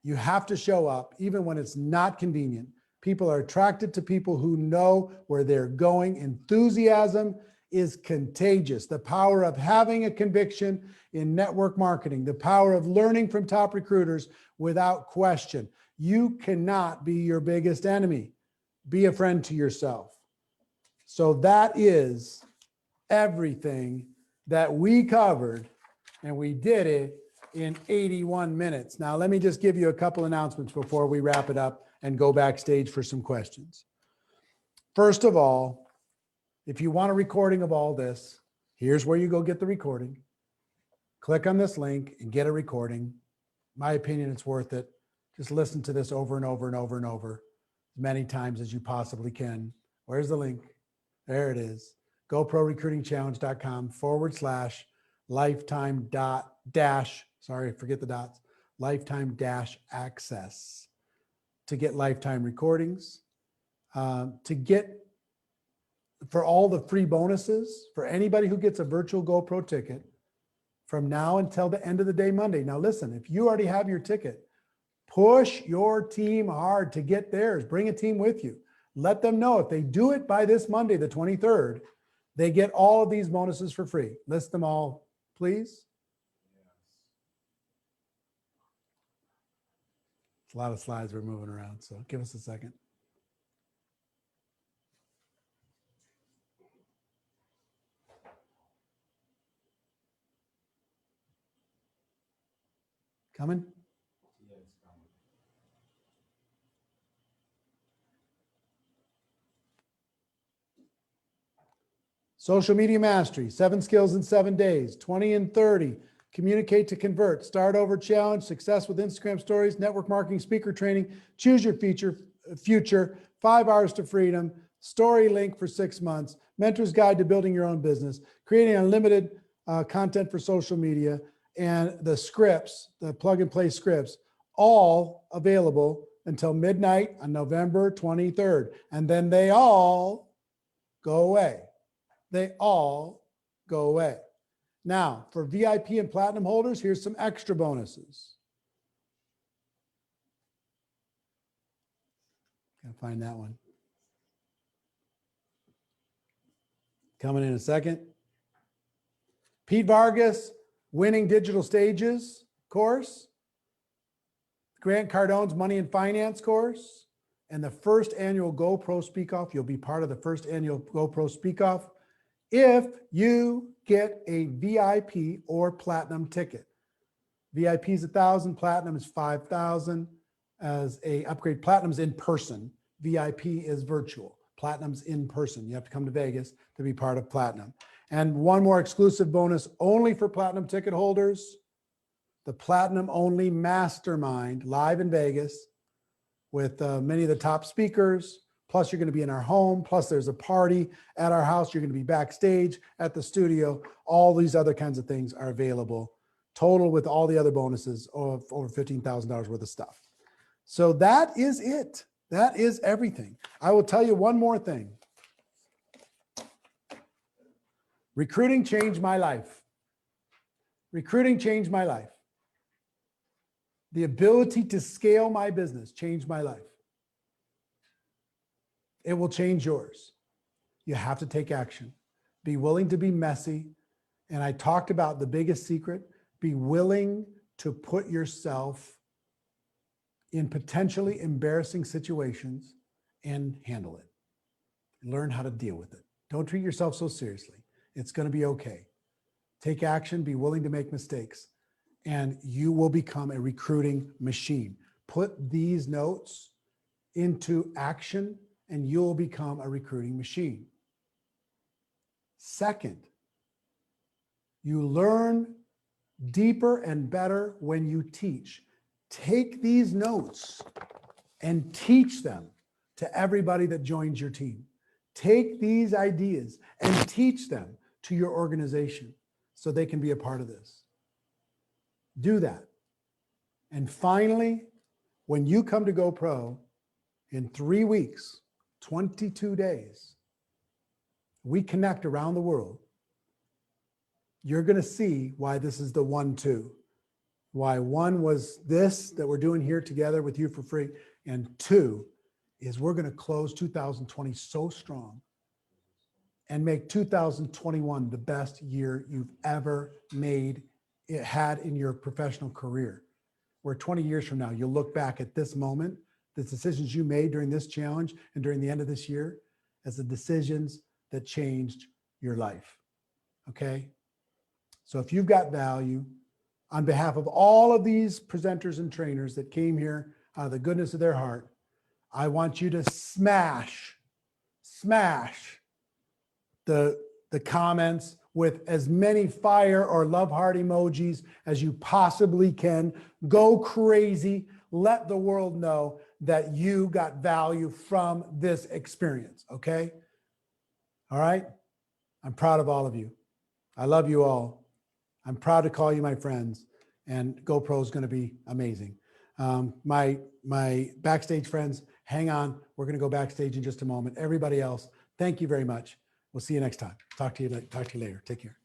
You have to show up even when it's not convenient. People are attracted to people who know where they're going. Enthusiasm is contagious. The power of having a conviction in network marketing, the power of learning from top recruiters without question. You cannot be your biggest enemy. Be a friend to yourself. So that is everything that we covered, and we did it in 81 minutes. Now, let me just give you a couple announcements before we wrap it up and go backstage for some questions. First of all, if you want a recording of all this, here's where you go get the recording. Click on this link and get a recording. In my opinion, it's worth it. Just listen to this over and over and over and over, as many times as you possibly can. Where's the link? There it is. GoProRecruitingChallenge.com/lifetime forget the dots, lifetime access to get lifetime recordings, to get for all the free bonuses for anybody who gets a virtual GoPro ticket from now until the end of the day Monday. Now listen, if you already have your ticket, push your team hard to get theirs. Bring a team with you. Let them know if they do it by this Monday, the 23rd, they get all of these bonuses for free. List them all, please. It's a lot of slides we're moving around, so give us a second. Coming? Yeah, it's coming. Social media mastery, 7 skills in 7 days, 20 and 30, communicate to convert, start over challenge, success with Instagram stories, network marketing, speaker training, choose your future, 5 hours to freedom, story link for 6 months, mentor's guide to building your own business, creating unlimited content for social media, and the scripts, the plug and play scripts, all available until midnight on November 23rd. And then they all go away. They all go away. Now, for VIP and platinum holders, here's some extra bonuses. Gotta find that one. Coming in a second. Pete Vargas, Winning Digital Stages course. Grant Cardone's Money and Finance course. And the first annual GoPro Speak Off. You'll be part of the first annual GoPro Speak Off if you get a VIP or platinum ticket. VIP is 1,000, platinum is 5,000 as a upgrade. Platinum's in person. VIP is virtual. Platinum's in person. You have to come to Vegas to be part of platinum. And one more exclusive bonus only for platinum ticket holders, the platinum only mastermind live in Vegas with many of the top speakers. Plus you're going to be in our home. Plus there's a party at our house. You're going to be backstage at the studio. All these other kinds of things are available. Total with all the other bonuses of over $15,000 worth of stuff. So that is it. That is everything. I will tell you one more thing. Recruiting changed my life. Recruiting changed my life. The ability to scale my business changed my life. It will change yours. You have to take action. Be willing to be messy. And I talked about the biggest secret. Be willing to put yourself in potentially embarrassing situations and handle it. Learn how to deal with it. Don't treat yourself so seriously. It's going to be okay. Take action, be willing to make mistakes, and you will become a recruiting machine. Put these notes into action and you'll become a recruiting machine. Second, you learn deeper and better when you teach. Take these notes and teach them to everybody that joins your team. Take these ideas and teach them to your organization so they can be a part of this. Do that. And finally, when you come to GoPro in 3 weeks, 22 days, we connect around the world. You're going to see why this is the 1-2. Why one was this that we're doing here together with you for free. And two is we're going to close 2020 so strong and make 2021 the best year you've ever had in your professional career. Where 20 years from now, you'll look back at this moment, the decisions you made during this challenge and during the end of this year as the decisions that changed your life. Okay? So if you've got value, on behalf of all of these presenters and trainers that came here out of the goodness of their heart, I want you to smash the comments with as many fire or love heart emojis as you possibly can. Go crazy. Let the world know that you got value from this experience. Okay? All right? I'm proud of all of you. I love you all. I'm proud to call you my friends, and GoPro is going to be amazing. My backstage friends, hang on. We're going to go backstage in just a moment. Everybody else, thank you very much. We'll see you next time. Talk to you later. Take care.